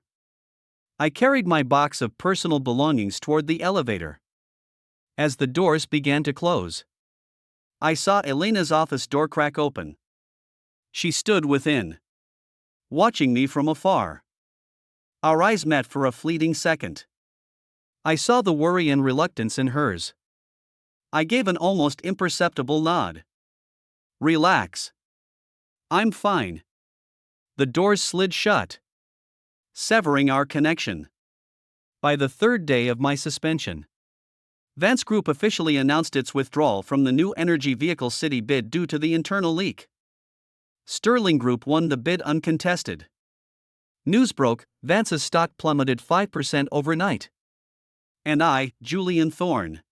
I carried my box of personal belongings toward the elevator. As the doors began to close, I saw Elena's office door crack open. She stood within, watching me from afar. Our eyes met for a fleeting second. I saw the worry and reluctance in hers. I gave an almost imperceptible nod. Relax. I'm fine. The doors slid shut, severing our connection. By the third day of my suspension, Vance Group officially announced its withdrawal from the new energy vehicle city bid due to the internal leak. Sterling Group won the bid uncontested. News broke, Vance's stock plummeted 5% overnight. And I, Julian Thorne,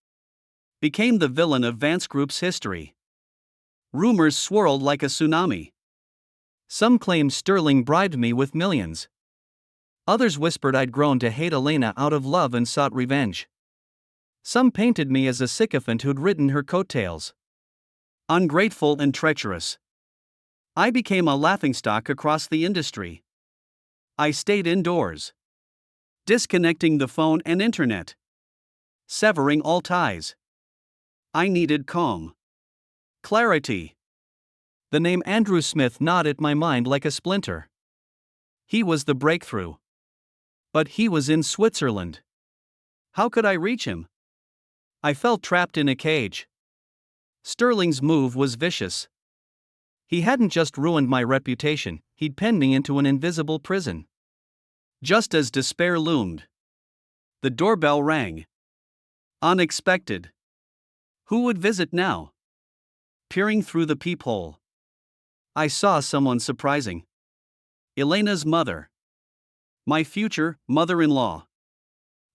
became the villain of Vance Group's history. Rumors swirled like a tsunami. Some claimed Sterling bribed me with millions. Others whispered I'd grown to hate Elena out of love and sought revenge. Some painted me as a sycophant who'd ridden her coattails. Ungrateful and treacherous, I became a laughingstock across the industry. I stayed indoors, disconnecting the phone and internet, severing all ties. I needed calm, clarity. The name Andrew Smith gnawed at my mind like a splinter. He was the breakthrough. But he was in Switzerland. How could I reach him? I felt trapped in a cage. Sterling's move was vicious. He hadn't just ruined my reputation, he'd penned me into an invisible prison. Just as despair loomed, the doorbell rang. Unexpected. Who would visit now? Peering through the peephole, I saw someone surprising. Elena's mother. My future mother-in-law.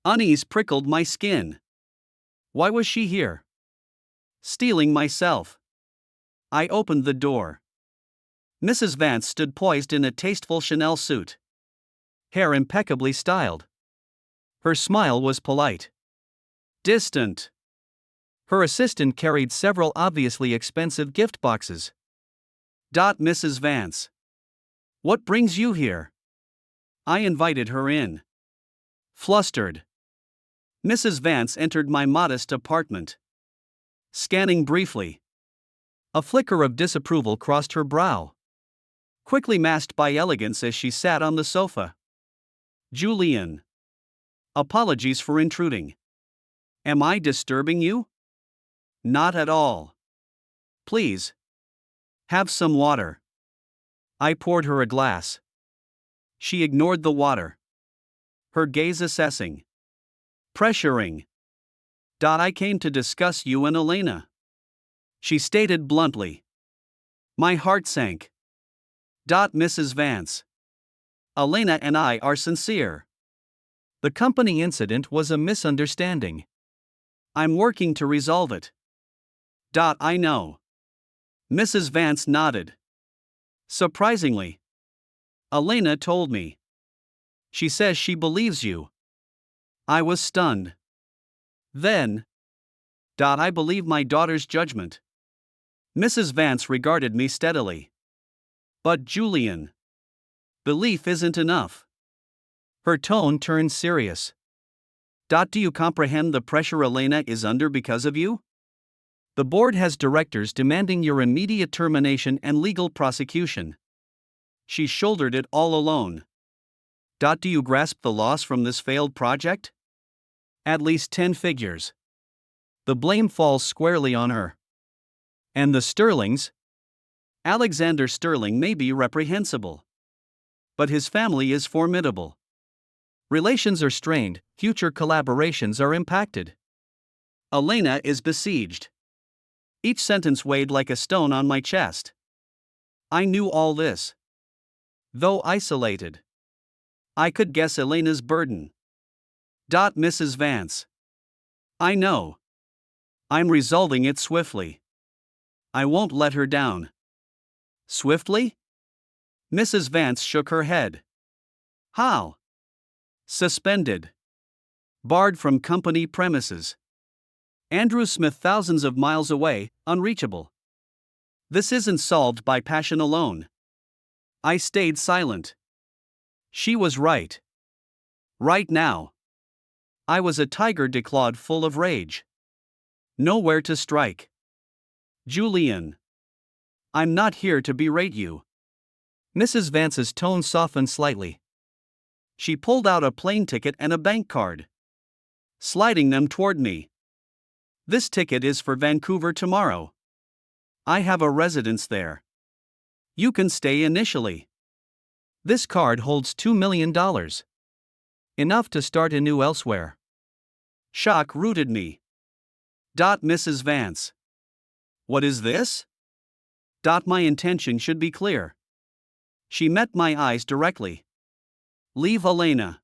Unease prickled my skin. Why was she here? Stealing myself. I opened the door. Mrs. Vance stood poised in a tasteful Chanel suit, hair impeccably styled. Her smile was polite, distant. Her assistant carried several obviously expensive gift boxes. Mrs. Vance. What brings you here? I invited her in. Flustered, Mrs. Vance entered my modest apartment. Scanning briefly, a flicker of disapproval crossed her brow, quickly masked by elegance as she sat on the sofa. Julian. Apologies for intruding. Am I disturbing you? Not at all. Please. Have some water. I poured her a glass. She ignored the water, her gaze assessing, pressuring. I came to discuss you and Elena, she stated bluntly. My heart sank. Mrs. Vance. Elena and I are sincere. The company incident was a misunderstanding. I'm working to resolve it. I know. Mrs. Vance nodded. Surprisingly, Elena told me. She says she believes you. I was stunned. Then, I believe my daughter's judgment. Mrs. Vance regarded me steadily. But Julian, belief isn't enough. Her tone turned serious. Do you comprehend the pressure Elena is under because of you? The board has directors demanding your immediate termination and legal prosecution. She shouldered it all alone. Do you grasp the loss from this failed project? At least 10 figures. The blame falls squarely on her. And the Sterlings? Alexander Sterling may be reprehensible. But his family is formidable. Relations are strained, future collaborations are impacted. Elena is besieged. Each sentence weighed like a stone on my chest. I knew all this. Though isolated, I could guess Elena's burden. Mrs. Vance. I know. I'm resolving it swiftly. I won't let her down. Swiftly? Mrs. Vance shook her head. How? Suspended. Barred from company premises. Andrew Smith thousands of miles away, unreachable. This isn't solved by passion alone. I stayed silent. She was right. Right now. I was a tiger declawed full of rage. Nowhere to strike. Julian. I'm not here to berate you. Mrs. Vance's tone softened slightly. She pulled out a plane ticket and a bank card, sliding them toward me. This ticket is for Vancouver tomorrow. I have a residence there. You can stay initially. This card holds $2 million. Enough to start anew elsewhere. Shock rooted me. Mrs. Vance. What is this? My intention should be clear. She met my eyes directly. Leave Elena.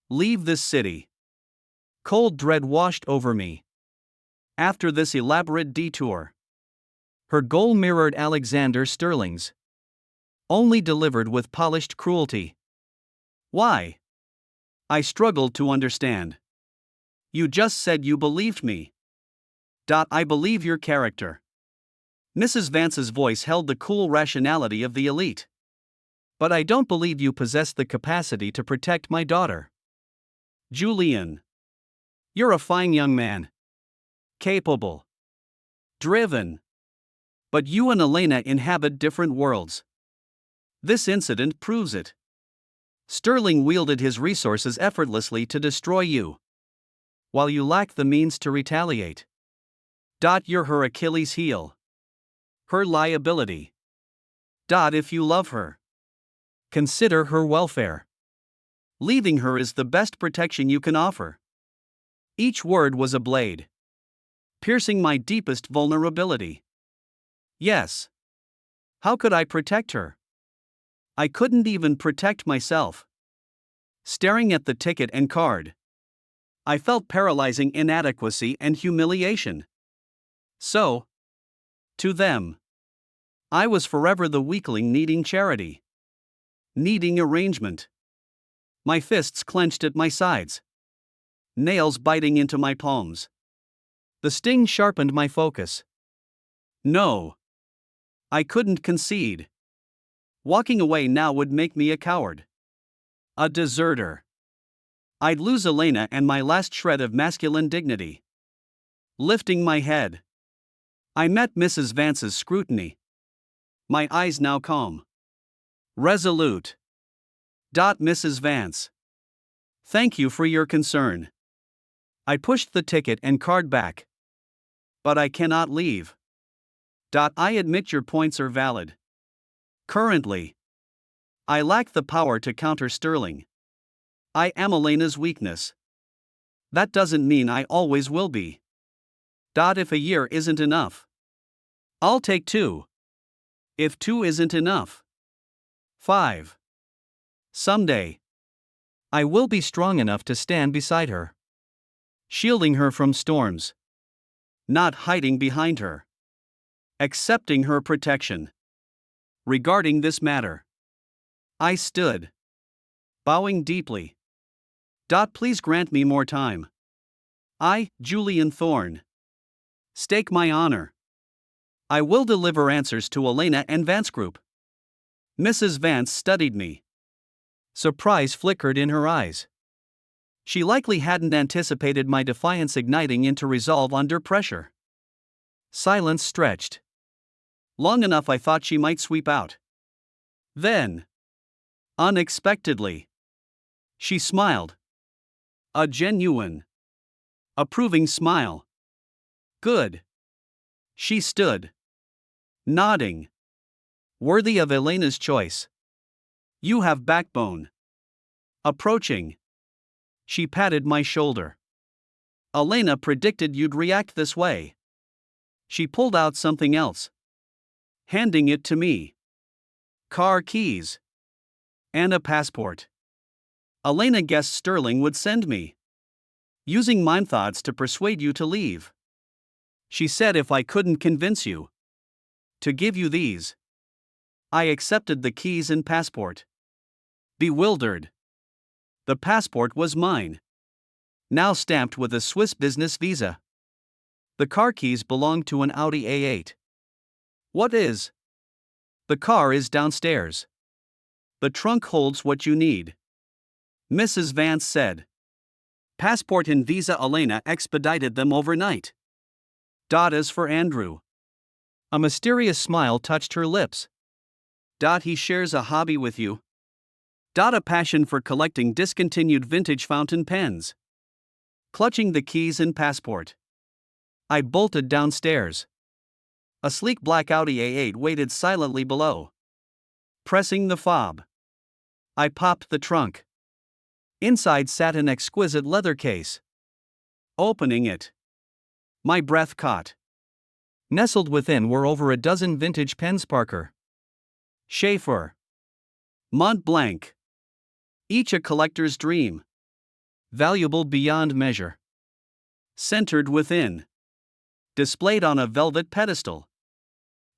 Leave this city. Cold dread washed over me. After this elaborate detour. Her goal mirrored Alexander Sterling's. Only delivered with polished cruelty. Why? I struggled to understand. You just said you believed me. I believe your character. Mrs. Vance's voice held the cool rationality of the elite. But I don't believe you possess the capacity to protect my daughter. Julian. You're a fine young man. Capable. Driven. But you and Elena inhabit different worlds. This incident proves it. Sterling wielded his resources effortlessly to destroy you, while you lack the means to retaliate. You're her Achilles heel. Her liability. If you love her, consider her welfare. Leaving her is the best protection you can offer. Each word was a blade, piercing my deepest vulnerability. Yes. How could I protect her? I couldn't even protect myself. Staring at the ticket and card, I felt paralyzing inadequacy and humiliation. So, to them, I was forever the weakling needing charity, needing arrangement. My fists clenched at my sides, nails biting into my palms. The sting sharpened my focus. No. I couldn't concede. Walking away now would make me a coward. A deserter. I'd lose Elena and my last shred of masculine dignity. Lifting my head, I met Mrs. Vance's scrutiny. My eyes now calm. Resolute. Mrs. Vance. Thank you for your concern. I pushed the ticket and card back. But I cannot leave. I admit your points are valid. Currently, I lack the power to counter Sterling. I am Elena's weakness. That doesn't mean I always will be. If a year isn't enough, I'll take 2. If 2 isn't enough, 5. Someday, I will be strong enough to stand beside her, shielding her from storms, not hiding behind her, accepting her protection. regarding this matter. I stood, bowing deeply. Please grant me more time. I, Julian Thorne, stake my honor. I will deliver answers to Elena and Vance Group. Mrs. Vance studied me. Surprise flickered in her eyes. She likely hadn't anticipated my defiance igniting into resolve under pressure. Silence stretched. Long enough I thought she might sweep out. Then, unexpectedly, she smiled. A genuine, approving smile. Good. She stood, nodding. Worthy of Elena's choice. You have backbone. Approaching. She patted my shoulder. Elena predicted you'd react this way. She pulled out something else, handing it to me. Car keys. And a passport. Elena guessed Sterling would send me. Using mind thoughts to persuade you to leave. She said if I couldn't convince you to give you these. I accepted the keys and passport. Bewildered. The passport was mine. Now stamped with a Swiss business visa. The car keys belonged to an Audi A8. What is? The car is downstairs. The trunk holds what you need. Mrs. Vance said. Passport and visa. Elena expedited them overnight. Is for Andrew. A mysterious smile touched her lips. He shares a hobby with you. A passion for collecting discontinued vintage fountain pens. Clutching the keys and passport, I bolted downstairs. A sleek black Audi A8 waited silently below. Pressing the fob, I popped the trunk. Inside sat an exquisite leather case. Opening it, my breath caught. Nestled within were over a dozen vintage pens. Parker, Schaefer, Mont Blanc. Each a collector's dream. Valuable beyond measure. Centered within, displayed on a velvet pedestal,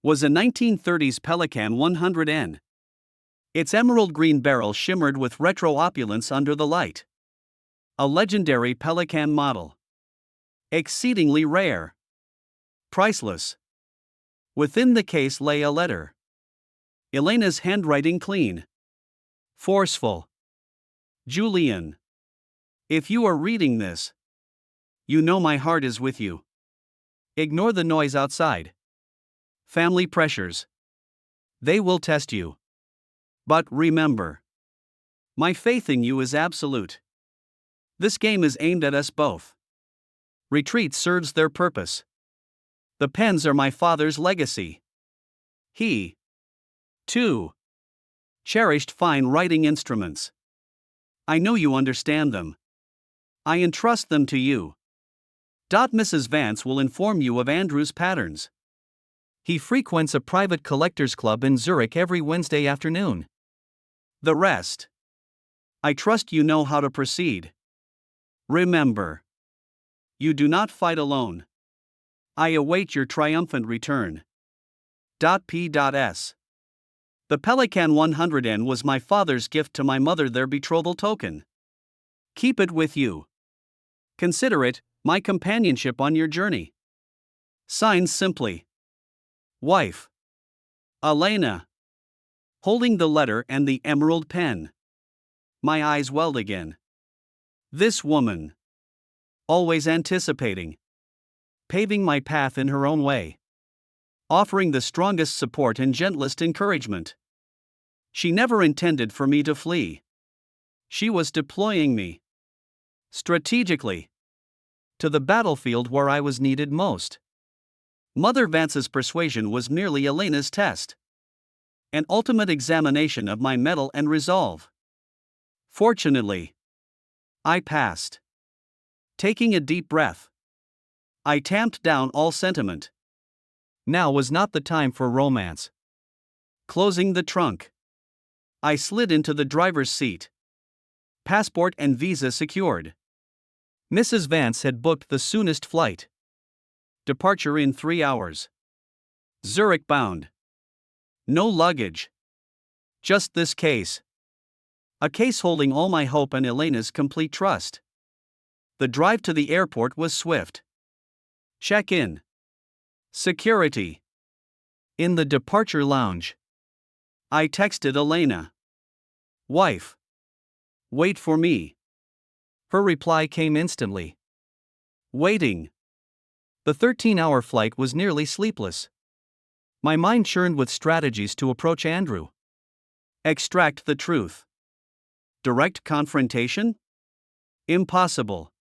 was a 1930s Pelican 100N. Its emerald green barrel shimmered with retro opulence under the light. A legendary Pelican model. Exceedingly rare. Priceless. Within the case lay a letter. Elena's handwriting clean. Forceful. Julian. If you are reading this, you know my heart is with you. Ignore the noise outside. Family pressures. They will test you. But remember, my faith in you is absolute. This game is aimed at us both. Retreat serves their purpose. The pens are my father's legacy. He, too, cherished fine writing instruments. I know you understand them. I entrust them to you. Mrs. Vance will inform you of Andrew's patterns. He frequents a private collectors club in Zurich every Wednesday afternoon. The rest, I trust you know how to proceed. Remember, you do not fight alone. I await your triumphant return. P.S. The Pelican 100N was my father's gift to my mother, their betrothal token. Keep it with you. Consider it my companionship on your journey. Signed simply, Wife, Elena. Holding the letter and the emerald pen, my eyes welled again. This woman, always anticipating, paving my path in her own way, offering the strongest support and gentlest encouragement. She never intended for me to flee. She was deploying me, strategically, to the battlefield where I was needed most. Mother Vance's persuasion was merely Elena's test. An ultimate examination of my mettle and resolve. Fortunately, I passed. Taking a deep breath, I tamped down all sentiment. Now was not the time for romance. Closing the trunk, I slid into the driver's seat. Passport and visa secured. Mrs. Vance had booked the soonest flight. Departure in 3 hours. Zurich bound. No luggage. Just this case. A case holding all my hope and Elena's complete trust. The drive to the airport was swift. Check-in. Security. In the departure lounge. I texted Elena. Wife. Wait for me. Her reply came instantly. Waiting. The 13-hour flight was nearly sleepless. My mind churned with strategies to approach Andrew. Extract the truth. Direct confrontation? Impossible.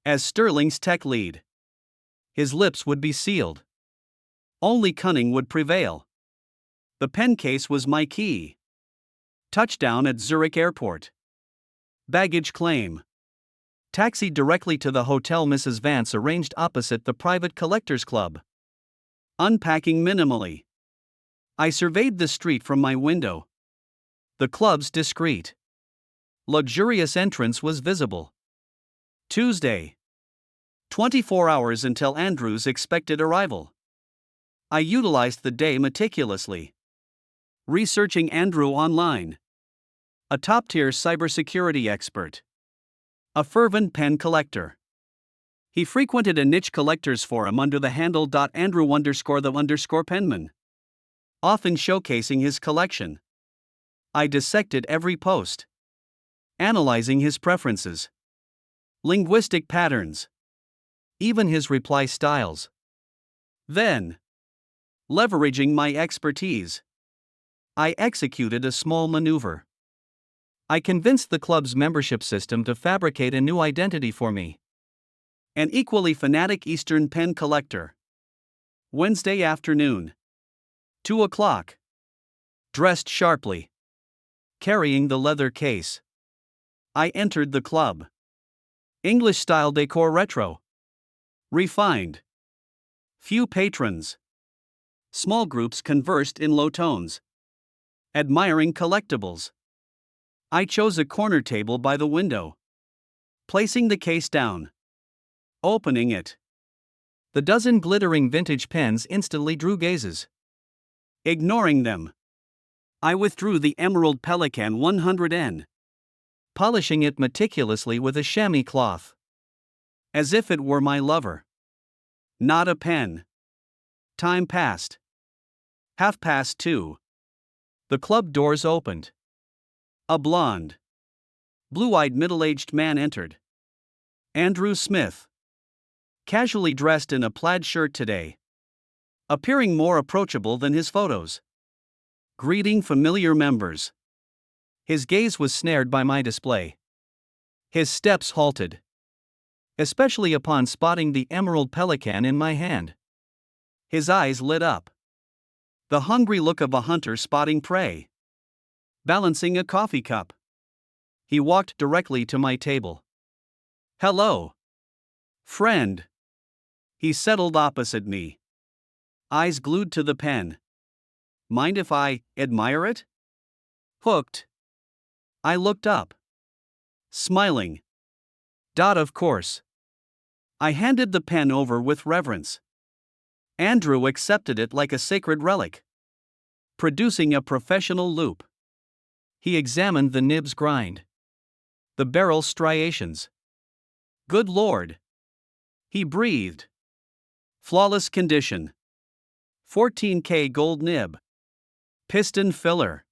As Sterling's tech lead, his lips would be sealed. Only cunning would prevail. The pen case was my key. Touchdown at Zurich Airport. Baggage claim. Taxi directly to the hotel Mrs. Vance arranged opposite the private collectors club. Unpacking minimally. I surveyed the street from my window. The club's discreet, luxurious entrance was visible. Tuesday. 24 hours until Andrew's expected arrival. I utilized the day meticulously. Researching Andrew online. A top-tier cybersecurity expert. A fervent pen collector. He frequented a niche collectors forum under the handle @Andrew_the_penman, often showcasing his collection. I dissected every post, analyzing his preferences, linguistic patterns, even his reply styles. Then, leveraging my expertise, I executed a small maneuver. I convinced the club's membership system to fabricate a new identity for me. An equally fanatic Eastern pen collector. Wednesday afternoon. 2 o'clock. Dressed sharply. Carrying the leather case. I entered the club. English-style decor retro. Refined. Few patrons. Small groups conversed in low tones. Admiring collectibles. I chose a corner table by the window. Placing the case down. Opening it. The dozen glittering vintage pens instantly drew gazes. Ignoring them, I withdrew the Emerald Pelikan 100N, polishing it meticulously with a chamois cloth. As if it were my lover. Not a pen. Time passed. 2:30. The club doors opened. A blonde, blue-eyed middle-aged man entered. Andrew Smith. Casually dressed in a plaid shirt today. Appearing more approachable than his photos. Greeting familiar members. His gaze was snared by my display. His steps halted. Especially upon spotting the Emerald Pelikan in my hand. His eyes lit up. The hungry look of a hunter spotting prey. Balancing a coffee cup. He walked directly to my table. Hello. Friend. He settled opposite me. Eyes glued to the pen. Mind if I admire it? Hooked. I looked up. Smiling. Of course. I handed the pen over with reverence. Andrew accepted it like a sacred relic. Producing a professional loop. He examined the nib's grind. The barrel striations. Good Lord. He breathed. Flawless condition. 14K gold nib. Piston filler.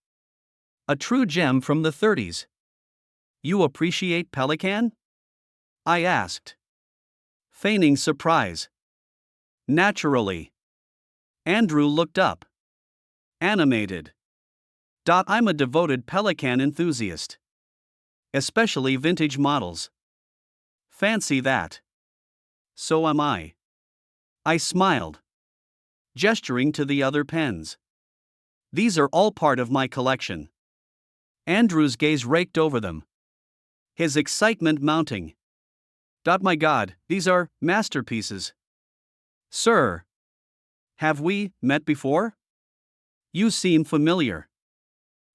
A true gem from the 30s. You appreciate Pelikan? I asked. Feigning surprise. Naturally. Andrew looked up. Animated. I'm a devoted Pelikan enthusiast. Especially vintage models. Fancy that. So am I. I smiled. Gesturing to the other pens. These are all part of my collection. Andrew's gaze raked over them. His excitement mounting. My God, these are masterpieces. Sir. Have we met before? You seem familiar.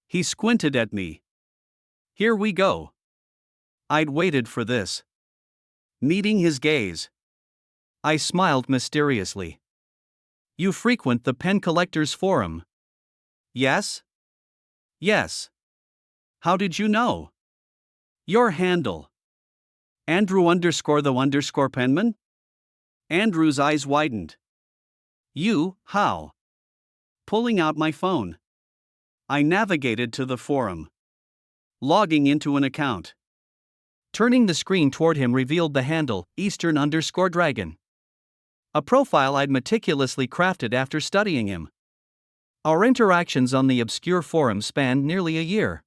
He squinted at me. Here we go. I'd waited for this. Meeting his gaze. I smiled mysteriously. You frequent the pen collectors forum. Yes? Yes. How did you know? Your handle. Andrew_the_Penman? Andrew's eyes widened. You, how? Pulling out my phone. I navigated to the forum. Logging into an account. Turning the screen toward him revealed the handle, Eastern_Dragon. A profile I'd meticulously crafted after studying him. Our interactions on the obscure forum spanned nearly a year.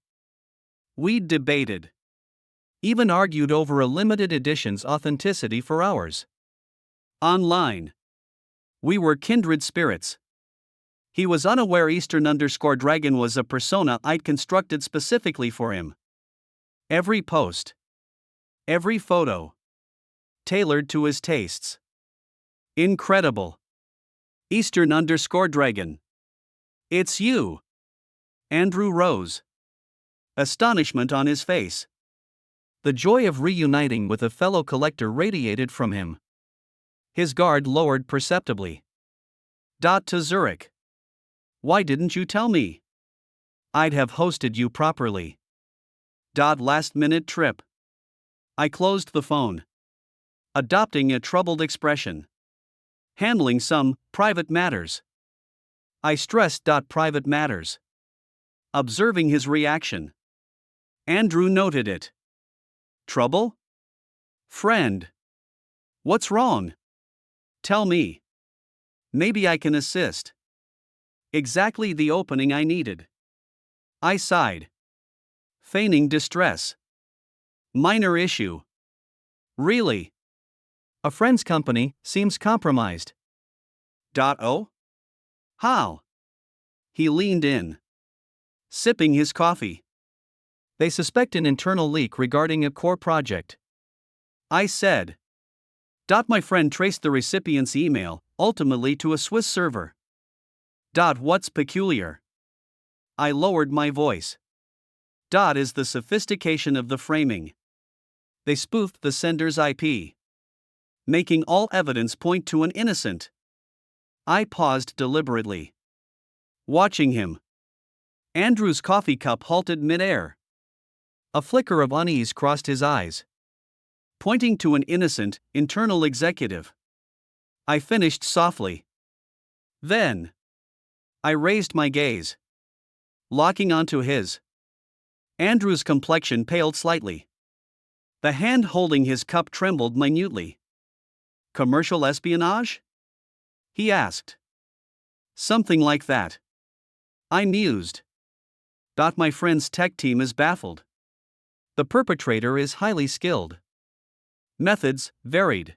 We'd debated. Even argued over a limited edition's authenticity for hours. Online. We were kindred spirits. He was unaware Eastern_Dragon was a persona I'd constructed specifically for him. Every post. Every photo. Tailored to his tastes. Incredible. Eastern_Dragon. It's you. Andrew rose. Astonishment on his face. The joy of reuniting with a fellow collector radiated from him. His guard lowered perceptibly. To Zurich. Why didn't you tell me? I'd have hosted you properly. Last-minute trip. I closed the phone. Adopting a troubled expression. Handling some private matters. I stressed private matters. Observing his reaction. Andrew noted it. Trouble? Friend. What's wrong? Tell me. Maybe I can assist. Exactly the opening I needed. I sighed. Feigning distress. Minor issue. Really? A friend's company seems compromised. Oh? How? He leaned in. Sipping his coffee. They suspect an internal leak regarding a core project. I said. My friend traced the recipient's email, ultimately to a Swiss server. What's peculiar? I lowered my voice. Is the sophistication of the framing. They spoofed the sender's IP. Making all evidence point to an innocent. I paused deliberately. Watching him. Andrew's coffee cup halted mid-air. A flicker of unease crossed his eyes. Pointing to an innocent, internal executive. I finished softly. Then. I raised my gaze. Locking onto his. Andrew's complexion paled slightly. The hand holding his cup trembled minutely. Commercial espionage? He asked. Something like that. I mused. My friend's tech team is baffled. The perpetrator is highly skilled. Methods varied.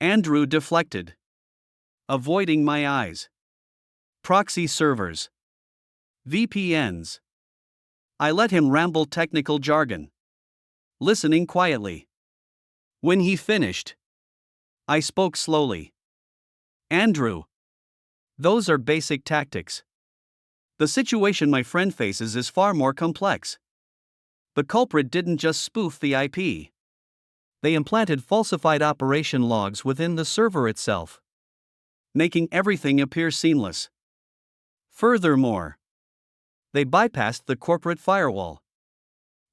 Andrew deflected. Avoiding my eyes. Proxy servers. VPNs. I let him ramble technical jargon. Listening quietly. When he finished, I spoke slowly. Andrew. Those are basic tactics. The situation my friend faces is far more complex. The culprit didn't just spoof the IP. They implanted falsified operation logs within the server itself, making everything appear seamless. Furthermore, they bypassed the corporate firewall,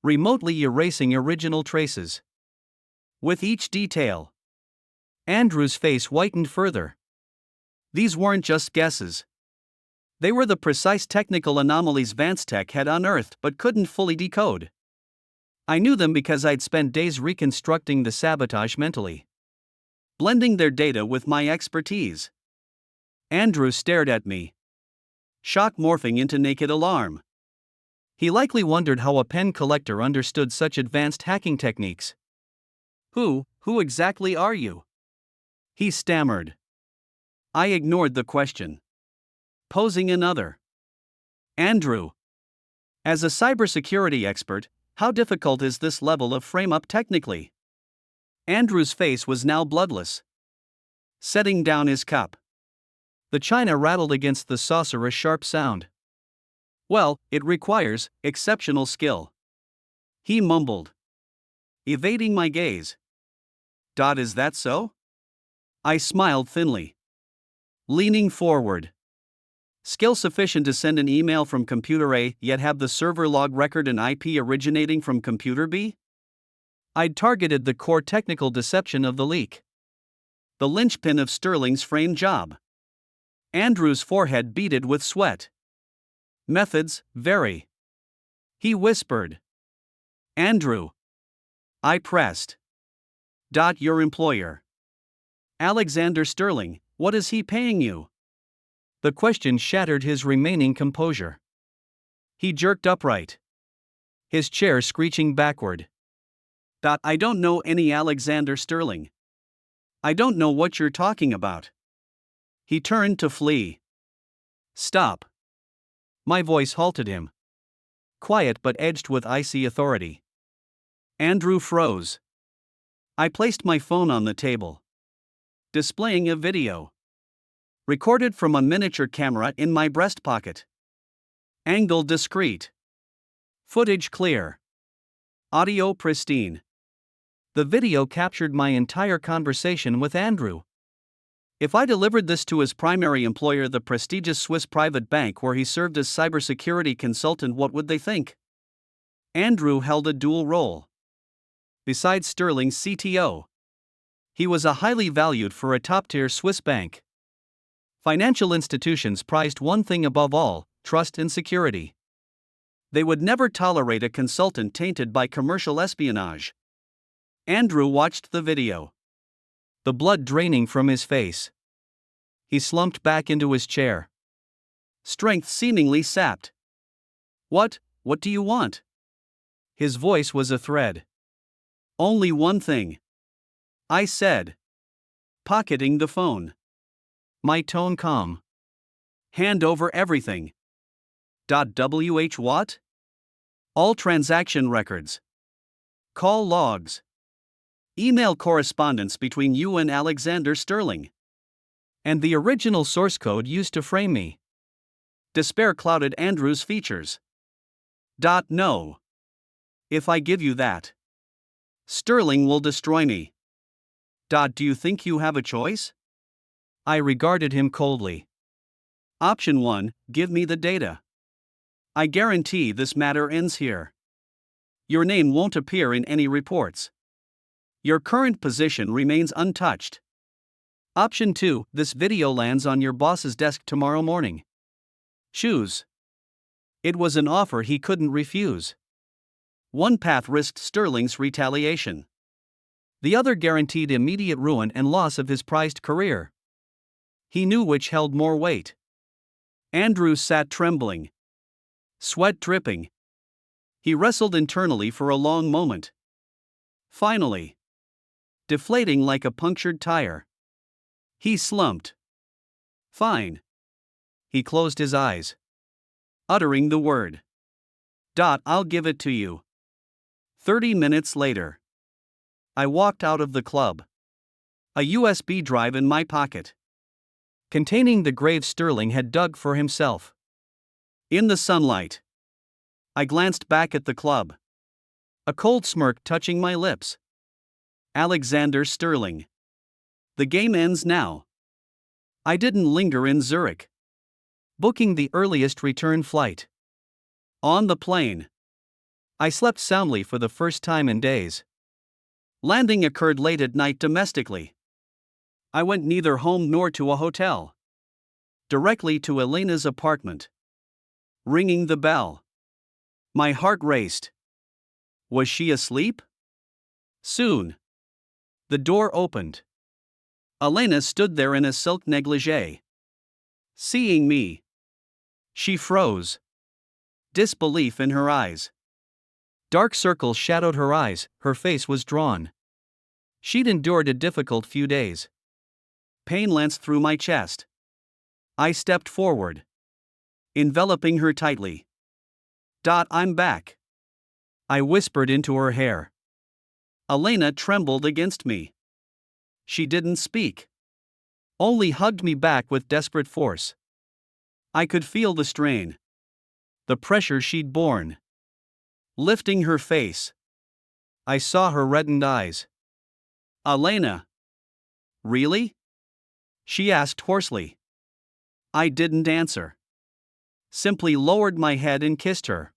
remotely erasing original traces. With each detail, Andrew's face whitened further. These weren't just guesses. They were the precise technical anomalies Vanstech had unearthed but couldn't fully decode. I knew them because I'd spent days reconstructing the sabotage mentally, blending their data with my expertise. Andrew stared at me, shock morphing into naked alarm. He likely wondered how a pen collector understood such advanced hacking techniques. Who exactly are you? He stammered. I ignored the question. Posing another. Andrew. As a cybersecurity expert, how difficult is this level of frame-up technically? Andrew's face was now bloodless. Setting down his cup. The china rattled against the saucer a sharp sound. Well, it requires exceptional skill. He mumbled. Evading my gaze. Is that so? I smiled thinly. Leaning forward. Skill sufficient to send an email from computer A yet have the server log record an IP originating from computer B? I'd targeted the core technical deception of the leak. The linchpin of Sterling's framed job. Andrew's forehead beaded with sweat. Methods vary. He whispered. Andrew. I pressed. Your employer. Alexander Sterling, what is he paying you? The question shattered his remaining composure. He jerked upright, his chair screeching backward. I don't know any Alexander Sterling. I don't know what you're talking about. He turned to flee. Stop. My voice halted him. Quiet but edged with icy authority. Andrew froze. I placed my phone on the table, displaying a video. Recorded from a miniature camera in my breast pocket. Angle discreet. Footage clear. Audio pristine. The video captured my entire conversation with Andrew. If I delivered this to his primary employer, the prestigious Swiss private bank where he served as cybersecurity consultant, what would they think? Andrew held a dual role. Besides Sterling's CTO, he was a highly valued for a top-tier Swiss bank. Financial institutions prized one thing above all: trust and security. They would never tolerate a consultant tainted by commercial espionage. Andrew watched the video, the blood draining from his face. He slumped back into his chair, strength seemingly sapped. What do you want? His voice was a thread. Only one thing, I said, pocketing the phone. My tone calm. Hand over everything. What? All transaction records. Call logs. Email correspondence between you and Alexander Sterling. And the original source code used to frame me. Despair clouded Andrew's features. No. If I give you that, Sterling will destroy me. Do you think you have a choice? I regarded him coldly. Option 1, give me the data. I guarantee this matter ends here. Your name won't appear in any reports. Your current position remains untouched. Option 2, this video lands on your boss's desk tomorrow morning. Choose. It was an offer he couldn't refuse. One path risked Sterling's retaliation. The other guaranteed immediate ruin and loss of his prized career. He knew which held more weight. Andrew sat trembling, sweat dripping. He wrestled internally for a long moment. Finally, deflating like a punctured tire, he slumped. Fine. He closed his eyes, uttering the word. I'll give it to you. 30 minutes later, I walked out of the club, a USB drive in my pocket, containing the grave Sterling had dug for himself. In the sunlight, I glanced back at the club, a cold smirk touching my lips. Alexander Sterling. The game ends now. I didn't linger in Zurich, booking the earliest return flight. On the plane, I slept soundly for the first time in days. Landing occurred late at night domestically. I went neither home nor to a hotel. Directly to Elena's apartment. Ringing the bell. My heart raced. Was she asleep? Soon, the door opened. Elena stood there in a silk negligee. Seeing me, she froze, disbelief in her eyes. Dark circles shadowed her eyes, her face was drawn. She'd endured a difficult few days. Pain lanced through my chest. I stepped forward, enveloping her tightly. I'm back. I whispered into her hair. Elena trembled against me. She didn't speak, only hugged me back with desperate force. I could feel the strain, the pressure she'd borne. Lifting her face, I saw her reddened eyes. Elena. Really? She asked hoarsely. I didn't answer. Simply lowered my head and kissed her.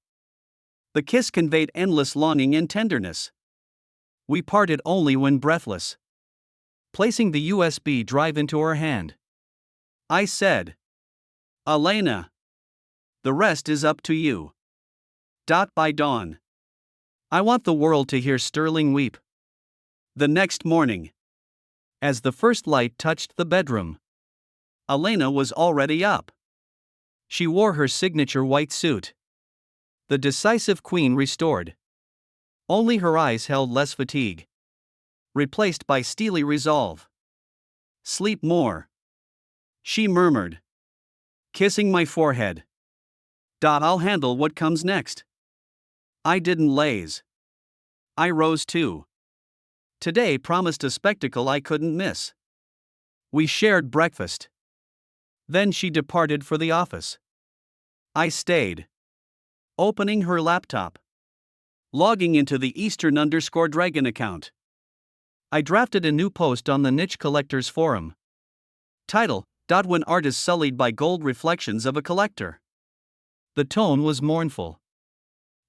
The kiss conveyed endless longing and tenderness. We parted only when breathless. Placing the USB drive into her hand, I said, "Elena, the rest is up to you." By dawn, I want the world to hear Sterling weep. The next morning, as the first light touched the bedroom, Elena was already up. She wore her signature white suit. The decisive queen restored. Only her eyes held less fatigue, replaced by steely resolve. "Sleep more," she murmured, kissing my forehead. "I'll handle what comes next." I didn't laze. I rose too. Today promised a spectacle I couldn't miss. We shared breakfast. Then she departed for the office. I stayed, opening her laptop, logging into the Eastern_Dragon account. I drafted a new post on the Niche Collectors Forum. Title: When artists sullied by gold reflections of a collector. The tone was mournful,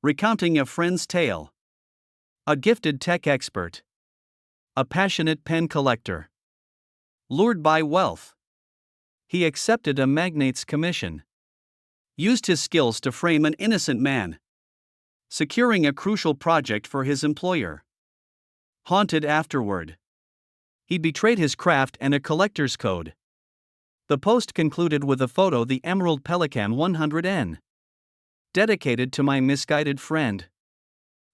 recounting a friend's tale. A gifted tech expert, a passionate pen collector, lured by wealth, he accepted a magnate's commission, used his skills to frame an innocent man, securing a crucial project for his employer. Haunted afterward, he betrayed his craft and a collector's code. The post concluded with a photo, the Emerald Pelican 100N. Dedicated to my misguided friend.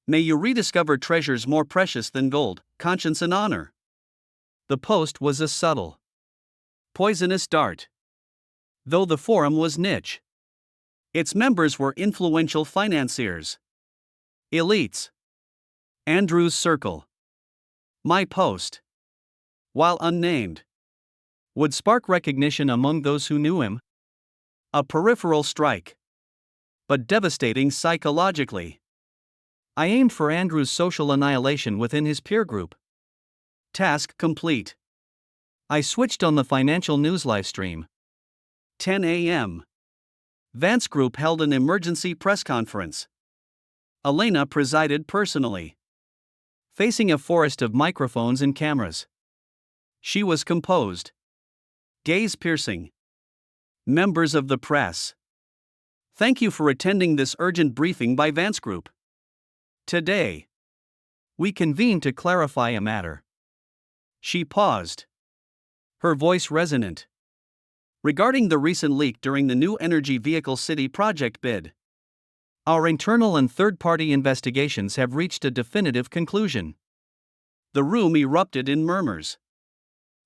May you rediscover treasures more precious than gold, conscience and honor. The post was a subtle, poisonous dart. Though the forum was niche, its members were influential financiers, elites. Andrew's circle. My post, while unnamed, would spark recognition among those who knew him. A peripheral strike, but devastating psychologically. I aimed for Andrew's social annihilation within his peer group. Task complete. I switched on the financial news livestream. 10 a.m. Vance Group held an emergency press conference. Elena presided personally, facing a forest of microphones and cameras. She was composed, gaze piercing. Members of the press, thank you for attending this urgent briefing by Vance Group. Today, we convene to clarify a matter. She paused, her voice resonant. Regarding the recent leak during the New Energy Vehicle City project bid, our internal and third-party investigations have reached a definitive conclusion. The room erupted in murmurs.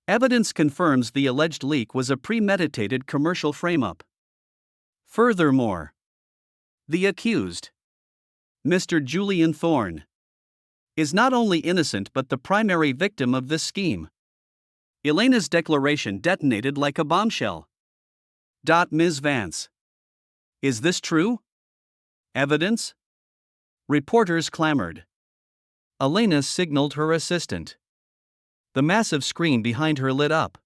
Evidence confirms the alleged leak was a premeditated commercial frame-up. Furthermore, the accused, Mr. Julian Thorne, is not only innocent but the primary victim of this scheme. Elena's declaration detonated like a bombshell. Ms. Vance, is this true? Evidence? Reporters clamored. Elena signaled her assistant. The massive screen behind her lit up.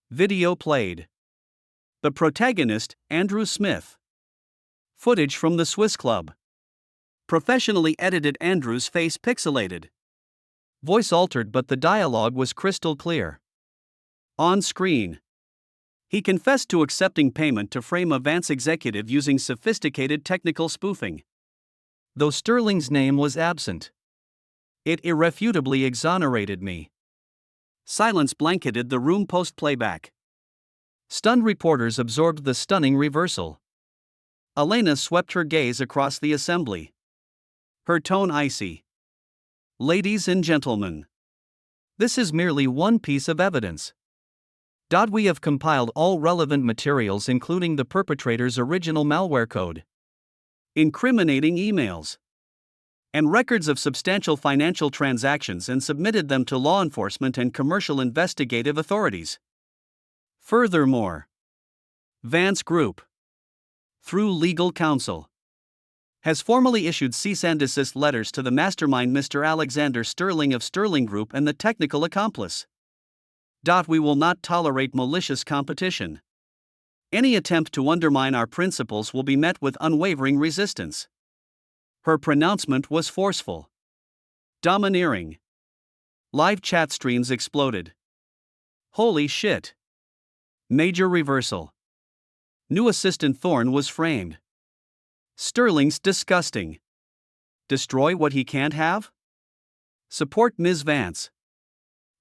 Video played. The protagonist, Andrew Smith. Footage from the Swiss Club. Professionally edited, Andrew's face pixelated. Voice altered, but the dialogue was crystal clear. On screen, he confessed to accepting payment to frame a Vance executive using sophisticated technical spoofing. Though Sterling's name was absent, it irrefutably exonerated me. Silence blanketed the room post-playback. Stunned reporters absorbed the stunning reversal. Elena swept her gaze across the assembly, her tone icy. Ladies and gentlemen, this is merely one piece of evidence. We have compiled all relevant materials, including the perpetrator's original malware code, incriminating emails, and records of substantial financial transactions, and submitted them to law enforcement and commercial investigative authorities. Furthermore, Vance Group, through legal counsel, has formally issued cease and desist letters to the mastermind, Mr. Alexander Sterling of Sterling Group, and the technical accomplice. We will not tolerate malicious competition. Any attempt to undermine our principles will be met with unwavering resistance. Her pronouncement was forceful, domineering. Live chat streams exploded. Holy shit. Major reversal. New assistant Thorne was framed. Sterling's disgusting. Destroy what he can't have? Support Ms. Vance.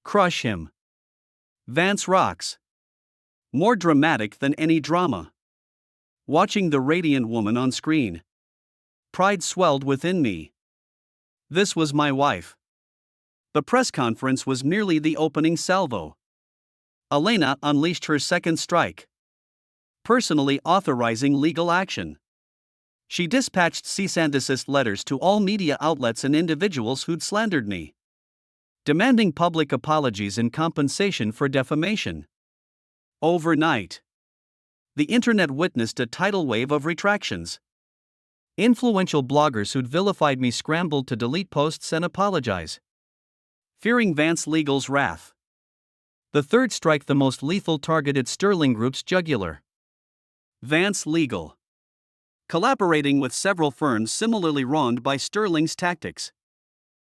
Crush him. Vance rocks. More dramatic than any drama. Watching the radiant woman on screen, pride swelled within me. This was my wife. The press conference was merely the opening salvo. Elena unleashed her second strike, personally authorizing legal action. She dispatched cease and desist letters to all media outlets and individuals who'd slandered me, demanding public apologies and compensation for defamation. Overnight, the internet witnessed a tidal wave of retractions. Influential bloggers who'd vilified me scrambled to delete posts and apologize, fearing Vance Legal's wrath. The third strike, the most lethal, targeted Sterling Group's jugular. Vance Legal, collaborating with several firms similarly wronged by Sterling's tactics,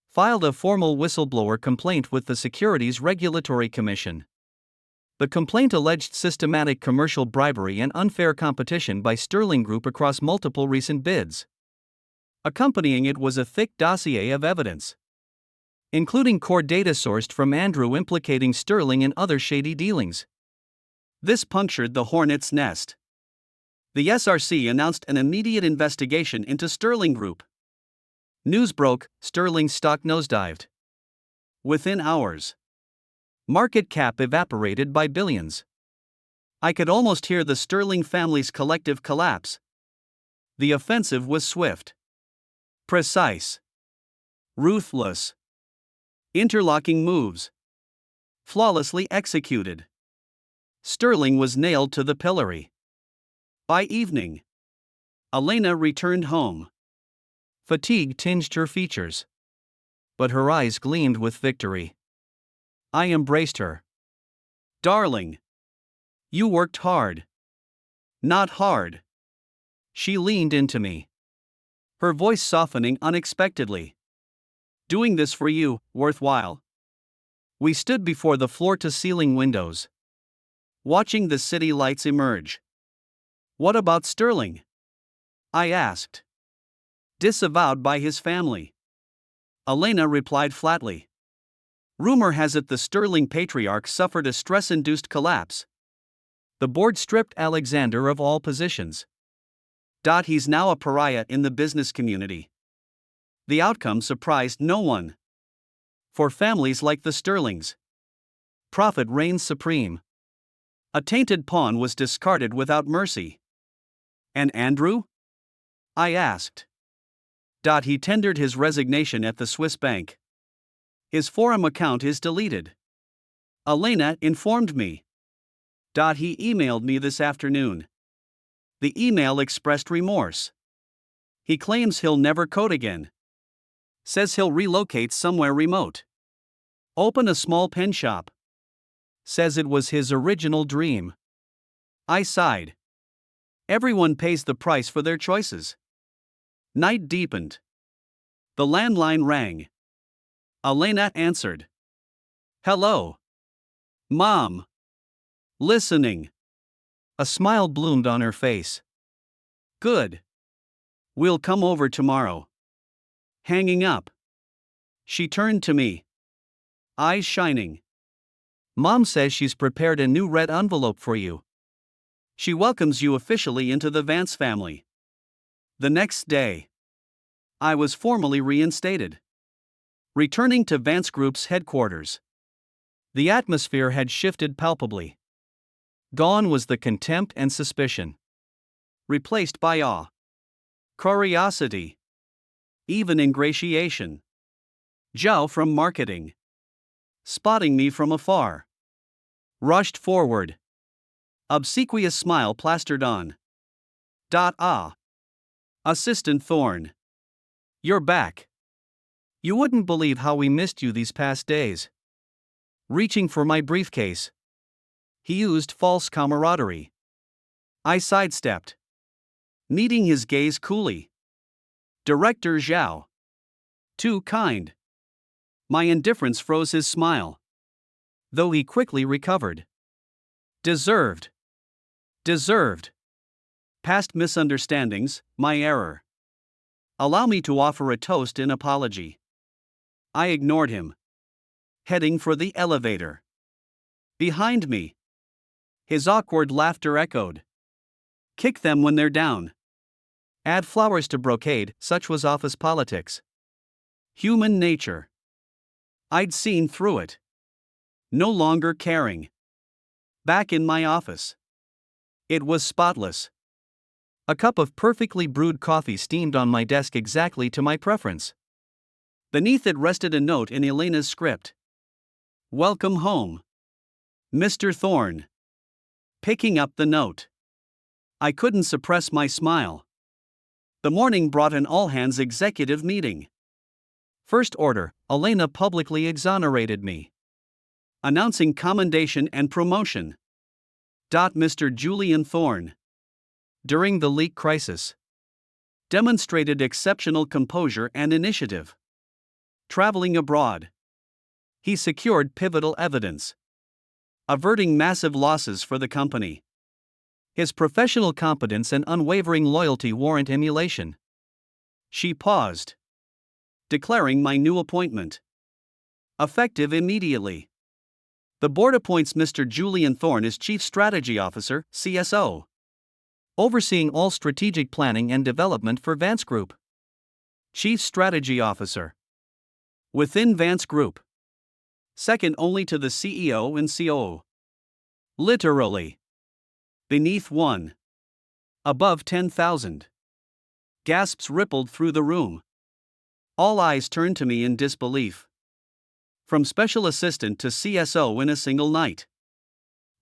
filed a formal whistleblower complaint with the Securities Regulatory Commission. The complaint alleged systematic commercial bribery and unfair competition by Sterling Group across multiple recent bids. Accompanying it was a thick dossier of evidence, including core data sourced from Andrew implicating Sterling in other shady dealings. This punctured the hornet's nest. The SRC announced an immediate investigation into Sterling Group. News broke, Sterling's stock nosedived. Within hours, market cap evaporated by billions. I could almost hear the Sterling family's collective collapse. The offensive was swift, precise, ruthless. Interlocking moves, flawlessly executed. Sterling was nailed to the pillory. By evening, Elena returned home. Fatigue tinged her features, but her eyes gleamed with victory. I embraced her. Darling, you worked hard. Not hard. She leaned into me, her voice softening unexpectedly. Doing this for you, worthwhile. We stood before the floor-to-ceiling windows, watching the city lights emerge. What about Sterling? I asked. Disavowed by his family. Elena replied flatly. Rumor has it the Sterling patriarch suffered a stress-induced collapse. The board stripped Alexander of all positions. He's now a pariah in the business community. The outcome surprised no one. For families like the Sterlings, profit reigns supreme. A tainted pawn was discarded without mercy. And Andrew? I asked. He tendered his resignation at the Swiss bank. His forum account is deleted. Elena informed me. He emailed me this afternoon. The email expressed remorse. He claims he'll never code again. Says he'll relocate somewhere remote. Open a small pen shop. Says it was his original dream. I sighed. Everyone pays the price for their choices. Night deepened. The landline rang. Elena answered. Hello. Mom. Listening. A smile bloomed on her face. Good. We'll come over tomorrow. Hanging up. She turned to me, eyes shining. Mom says she's prepared a new red envelope for you. She welcomes you officially into the Vance family. The next day, I was formally reinstated, returning to Vance Group's headquarters. The atmosphere had shifted palpably. Gone was the contempt and suspicion, replaced by awe, curiosity, even ingratiation. Zhao from marketing, spotting me from afar, rushed forward. Obsequious smile plastered on. Assistant Thorne. You're back. You wouldn't believe how we missed you these past days. Reaching for my briefcase. He used false camaraderie. I sidestepped, meeting his gaze coolly. Director Zhao. Too kind. My indifference froze his smile, though he quickly recovered. Deserved. Deserved. Past misunderstandings, my error. Allow me to offer a toast in apology. I ignored him, heading for the elevator. Behind me, his awkward laughter echoed. Kick them when they're down. Add flowers to brocade, such was office politics. Human nature. I'd seen through it. No longer caring. Back in my office. It was spotless. A cup of perfectly brewed coffee steamed on my desk exactly to my preference. Beneath it rested a note in Elena's script. Welcome home, Mr. Thorne. Picking up the note, I couldn't suppress my smile. The morning brought an all-hands executive meeting. First order, Elena publicly exonerated me, announcing commendation and promotion. Mr. Julian Thorne, during the leak crisis, demonstrated exceptional composure and initiative. Traveling abroad, he secured pivotal evidence, averting massive losses for the company. His professional competence and unwavering loyalty warrant emulation. She paused, declaring my new appointment effective immediately. The board appoints Mr. Julian Thorne as Chief Strategy Officer, CSO, overseeing all strategic planning and development for Vance Group. Chief Strategy Officer within Vance Group, second only to the CEO and COO. Literally. Beneath one. Above 10,000. Gasps rippled through the room. All eyes turned to me in disbelief. From special assistant to CSO in a single night.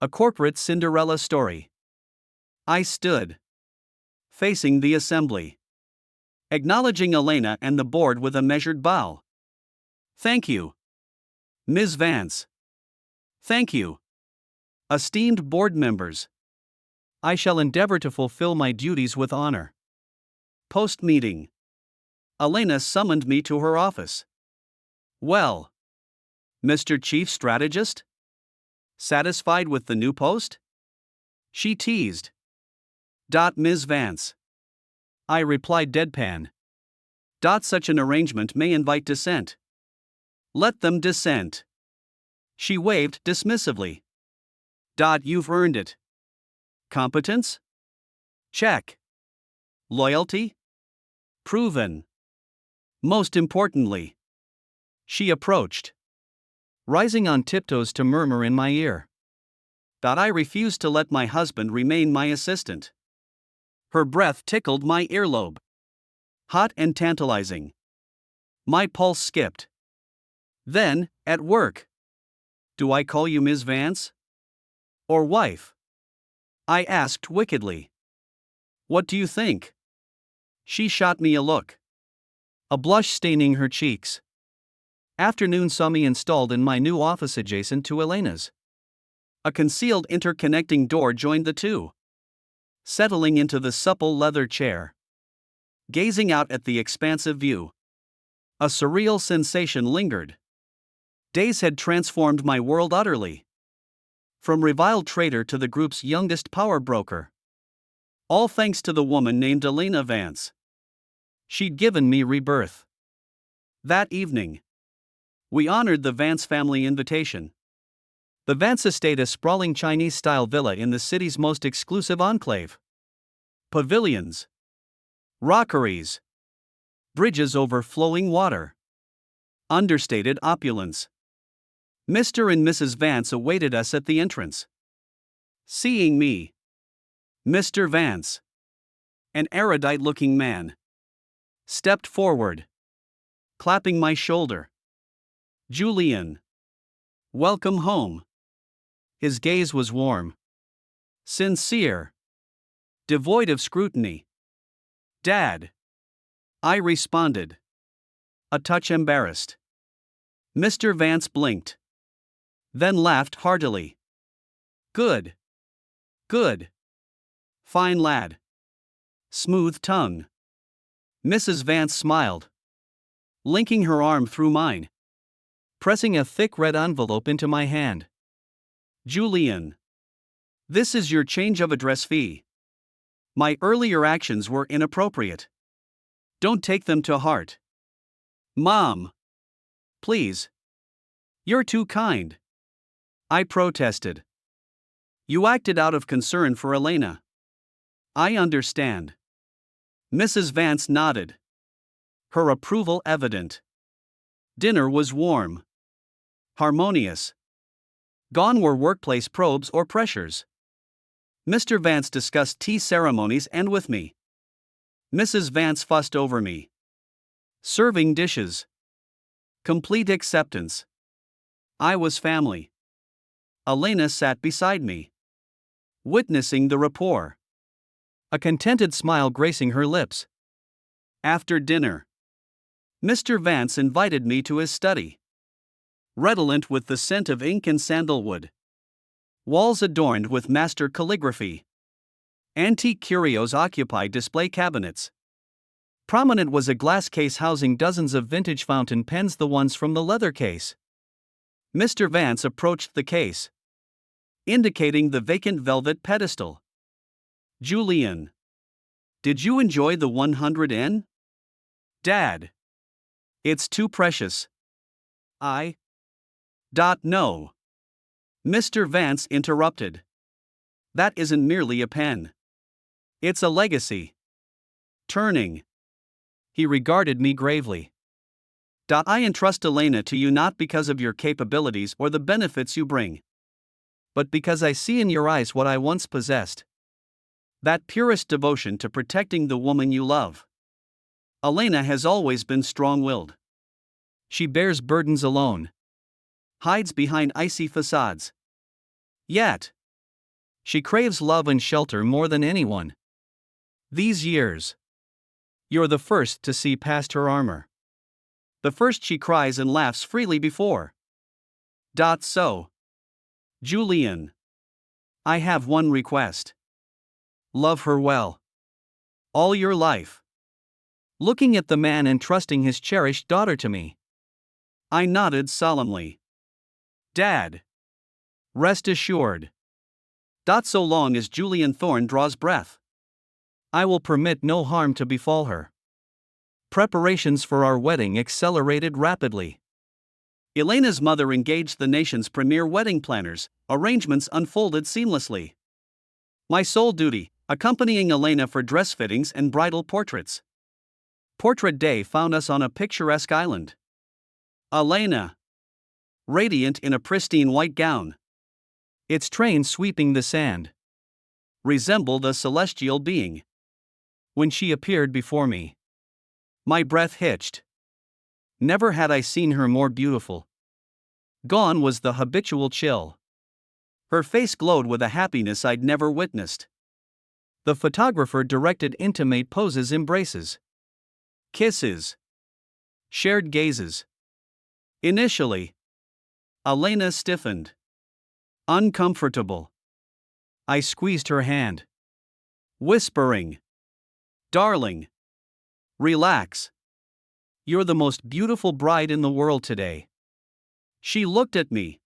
A corporate Cinderella story. I stood, facing the assembly, acknowledging Elena and the board with a measured bow. Thank you, Ms. Vance. Thank you, esteemed board members. I shall endeavor to fulfill my duties with honor. Post-meeting, Elena summoned me to her office. Well, Mr. Chief Strategist? Satisfied with the new post? She teased. Ms. Vance. I replied deadpan. Such an arrangement may invite dissent. Let them dissent. She waved dismissively. You've earned it. Competence? Check. Loyalty? Proven. Most importantly, she approached, rising on tiptoes to murmur in my ear. I refused to let my husband remain my assistant. Her breath tickled my earlobe. Hot and tantalizing. My pulse skipped. Then, at work. Do I call you Ms. Vance? Or wife? I asked wickedly. What do you think? She shot me a look, a blush staining her cheeks. Afternoon saw me installed in my new office adjacent to Elena's. A concealed interconnecting door joined the two. Settling into the supple leather chair, gazing out at the expansive view, a surreal sensation lingered. Days had transformed my world utterly. From reviled traitor to the group's youngest power broker. All thanks to the woman named Elena Vance. She'd given me rebirth. That evening, we honored the Vance family invitation. The Vance estate, a sprawling Chinese-style villa in the city's most exclusive enclave. Pavilions, rockeries, bridges over flowing water. Understated opulence. Mr. and Mrs. Vance awaited us at the entrance. Seeing me, Mr. Vance, an erudite-looking man, stepped forward, clapping my shoulder. Julian, welcome home. His gaze was warm, sincere, devoid of scrutiny. Dad, I responded, a touch embarrassed. Mr. Vance blinked, then laughed heartily. Good. Good. Fine lad. Smooth tongue. Mrs. Vance smiled, linking her arm through mine, pressing a thick red envelope into my hand. Julian. This is your change of address fee. My earlier actions were inappropriate. Don't take them to heart. Mom. Please. You're too kind. I protested. You acted out of concern for Elena. I understand. Mrs. Vance nodded, her approval evident. Dinner was warm, harmonious. Gone were workplace probes or pressures. Mr. Vance discussed tea ceremonies and with me. Mrs. Vance fussed over me. Serving dishes. Complete acceptance. I was family. Elena sat beside me, witnessing the rapport, a contented smile gracing her lips. After dinner, Mr. Vance invited me to his study, redolent with the scent of ink and sandalwood. Walls adorned with master calligraphy. Antique curios occupied display cabinets. Prominent was a glass case housing dozens of vintage fountain pens, the ones from the leather case. Mr. Vance approached the case, indicating the vacant velvet pedestal. Julian. Did you enjoy the 100N? Dad. It's too precious. I. No. Mr. Vance interrupted. That isn't merely a pen. It's a legacy. Turning. He regarded me gravely. I entrust Elena to you not because of your capabilities or the benefits you bring, but because I see in your eyes what I once possessed. That purest devotion to protecting the woman you love. Elena has always been strong-willed. She bears burdens alone, hides behind icy facades. Yet, she craves love and shelter more than anyone. These years, you're the first to see past her armor. The first she cries and laughs freely before. So, Julian, I have one request. Love her well. All your life. Looking at the man entrusting his cherished daughter to me, I nodded solemnly. Dad. Rest assured. So long as Julian Thorne draws breath, I will permit no harm to befall her. Preparations for our wedding accelerated rapidly. Elena's mother engaged the nation's premier wedding planners. Arrangements unfolded seamlessly. My sole duty, accompanying Elena for dress fittings and bridal portraits. Portrait day found us on a picturesque island. Elena, radiant in a pristine white gown, its train sweeping the sand, resembled a celestial being. When she appeared before me, my breath hitched. Never had I seen her more beautiful. Gone was the habitual chill. Her face glowed with a happiness I'd never witnessed. The photographer directed intimate poses, embraces, kisses, shared gazes. Initially, Elena stiffened, uncomfortable. I squeezed her hand, whispering, "Darling, relax. You're the most beautiful bride in the world today." She looked at me,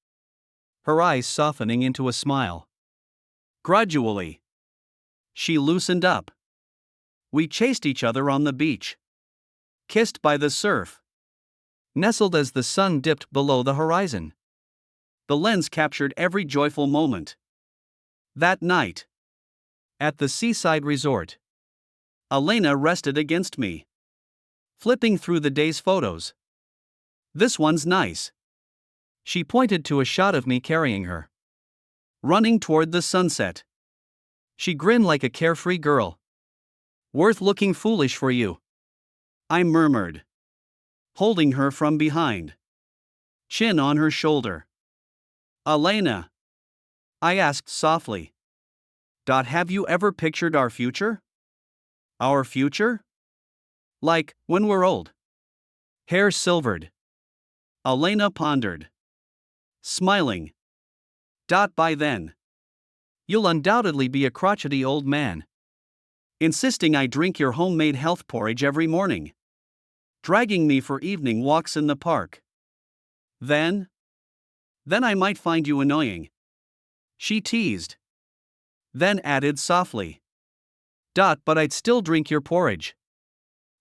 her eyes softening into a smile. Gradually, she loosened up. We chased each other on the beach, kissed by the surf, nestled as the sun dipped below the horizon. The lens captured every joyful moment. That night, at the seaside resort, Elena rested against me, flipping through the day's photos. "This one's nice." She pointed to a shot of me carrying her, running toward the sunset. She grinned like a carefree girl. "Worth looking foolish for you," I murmured, holding her from behind, chin on her shoulder. "Elena," I asked softly, have you ever pictured our future? Our future? Like, when we're old. Hair silvered. Elena pondered, smiling. By then, You'll undoubtedly be a crotchety old man. Insisting I drink your homemade health porridge every morning. Dragging me for evening walks in the park. Then I might find you annoying. She teased. Then added softly. But I'd still drink your porridge.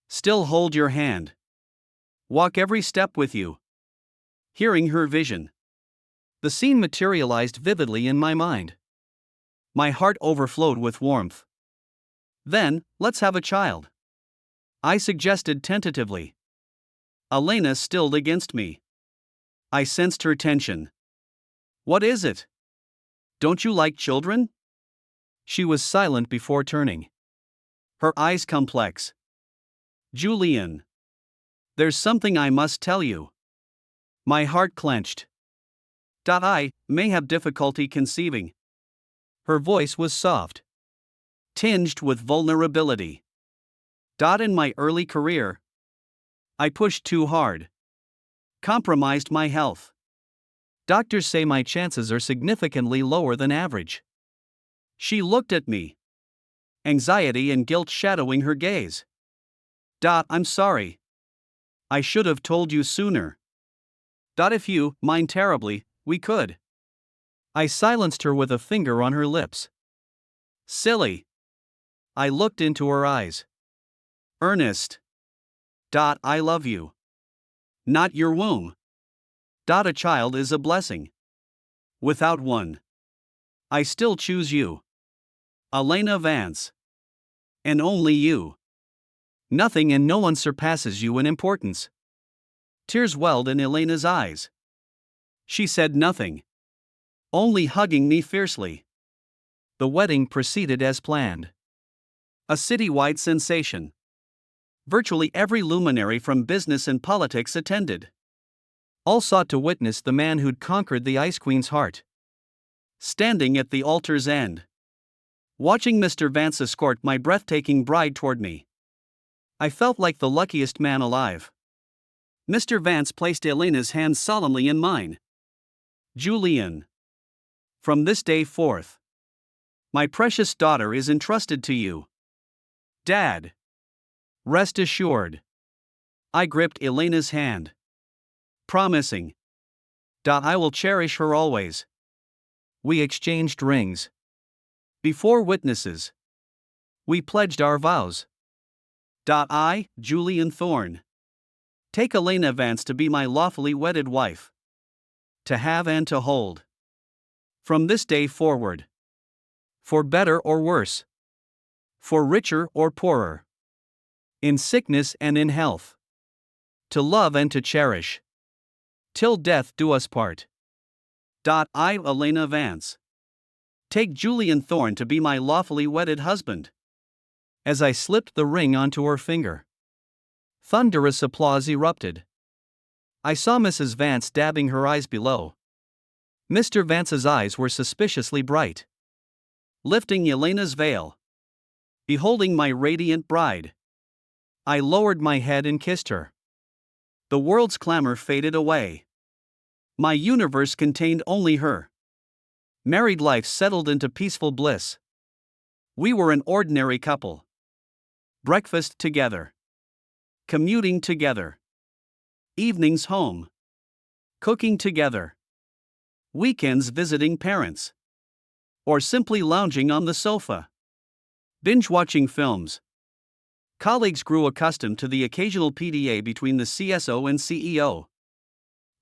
Still hold your hand. Walk every step with you. Hearing her vision. The scene materialized vividly in my mind. My heart overflowed with warmth. Then, let's have a child. I suggested tentatively. Elena stilled against me. I sensed her tension. What is it? Don't you like children? She was silent before turning. Her eyes complex. Julian. There's something I must tell you. My heart clenched. I may have difficulty conceiving. Her voice was soft, tinged with vulnerability. In my early career, I pushed too hard. Compromised my health. Doctors say my chances are significantly lower than average. She looked at me. Anxiety and guilt shadowing her gaze. I'm sorry. I should have told you sooner. If you mind terribly, we could. I silenced her with a finger on her lips. Silly. I looked into her eyes. Ernest. I love you. Not your womb. A child is a blessing. Without one, I still choose you. Elena Vance. And only you. Nothing and no one surpasses you in importance. Tears welled in Elena's eyes. She said nothing. Only hugging me fiercely. The wedding proceeded as planned. A citywide sensation. Virtually every luminary from business and politics attended. All sought to witness the man who'd conquered the Ice Queen's heart. Standing at the altar's end, watching Mr. Vance escort my breathtaking bride toward me, I felt like the luckiest man alive. Mr. Vance placed Elena's hand solemnly in mine. Julian. From this day forth, my precious daughter is entrusted to you. Dad. Rest assured. I gripped Elena's hand. Promising. I will cherish her always. We exchanged rings. Before witnesses. We pledged our vows. I, Julian Thorne, take Elena Vance to be my lawfully wedded wife. To have and to hold. From this day forward. For better or worse. For richer or poorer. In sickness and in health. To love and to cherish. Till death do us part. I, Elena Vance, take Julian Thorne to be my lawfully wedded husband. As I slipped the ring onto her finger, thunderous applause erupted. I saw Mrs. Vance dabbing her eyes below. Mr. Vance's eyes were suspiciously bright. Lifting Elena's veil, beholding my radiant bride, I lowered my head and kissed her. The world's clamor faded away. My universe contained only her. Married life settled into peaceful bliss. We were an ordinary couple. Breakfast together. Commuting together. Evenings home. Cooking together. Weekends visiting parents. Or simply lounging on the sofa. Binge-watching films. Colleagues grew accustomed to the occasional PDA between the CSO and CEO.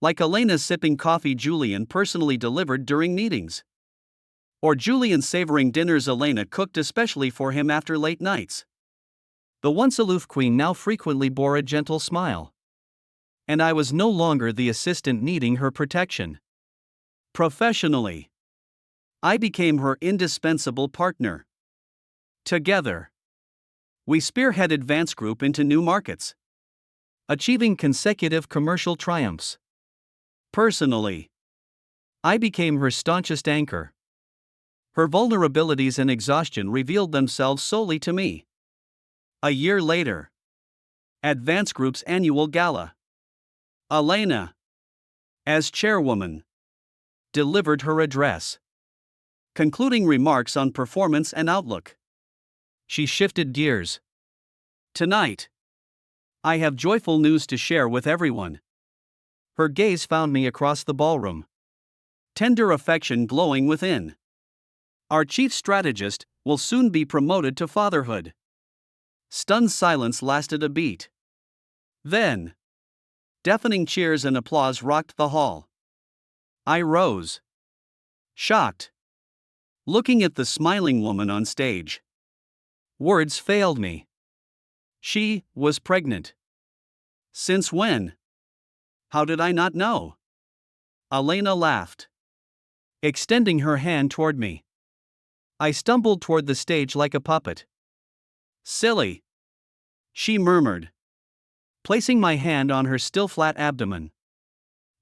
Like Elena sipping coffee Julian personally delivered during meetings. Or Julian savoring dinners Elena cooked especially for him after late nights. The once aloof queen now frequently bore a gentle smile. And I was no longer the assistant needing her protection. Professionally, I became her indispensable partner. Together, we spearheaded Vance Group into new markets, achieving consecutive commercial triumphs. Personally, I became her staunchest anchor. Her vulnerabilities and exhaustion revealed themselves solely to me. A year later, at Vance Group's annual gala, Elena, as chairwoman, delivered her address. Concluding remarks on performance and outlook. She shifted gears. Tonight, I have joyful news to share with everyone. Her gaze found me across the ballroom. Tender affection glowing within. Our chief strategist will soon be promoted to fatherhood. Stunned silence lasted a beat. Then, deafening cheers and applause rocked the hall. I rose. Shocked. Looking at the smiling woman on stage. Words failed me. She was pregnant. Since when? How did I not know? Elena laughed, extending her hand toward me. I stumbled toward the stage like a puppet. Silly, she murmured, placing my hand on her still flat abdomen.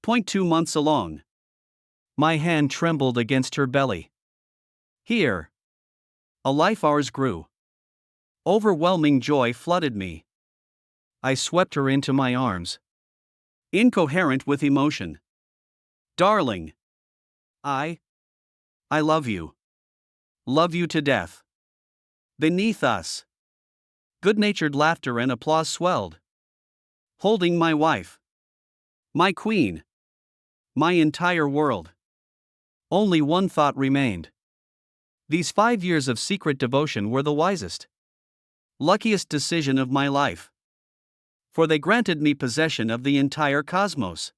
2 months along. My hand trembled against her belly. Here. A life ours grew. Overwhelming joy flooded me. I swept her into my arms. Incoherent with emotion. Darling. I love you. Love you to death. Beneath us. Good-natured laughter and applause swelled. Holding my wife. My queen. My entire world. Only one thought remained. These 5 years of secret devotion were the wisest, luckiest decision of my life. For they granted me possession of the entire cosmos.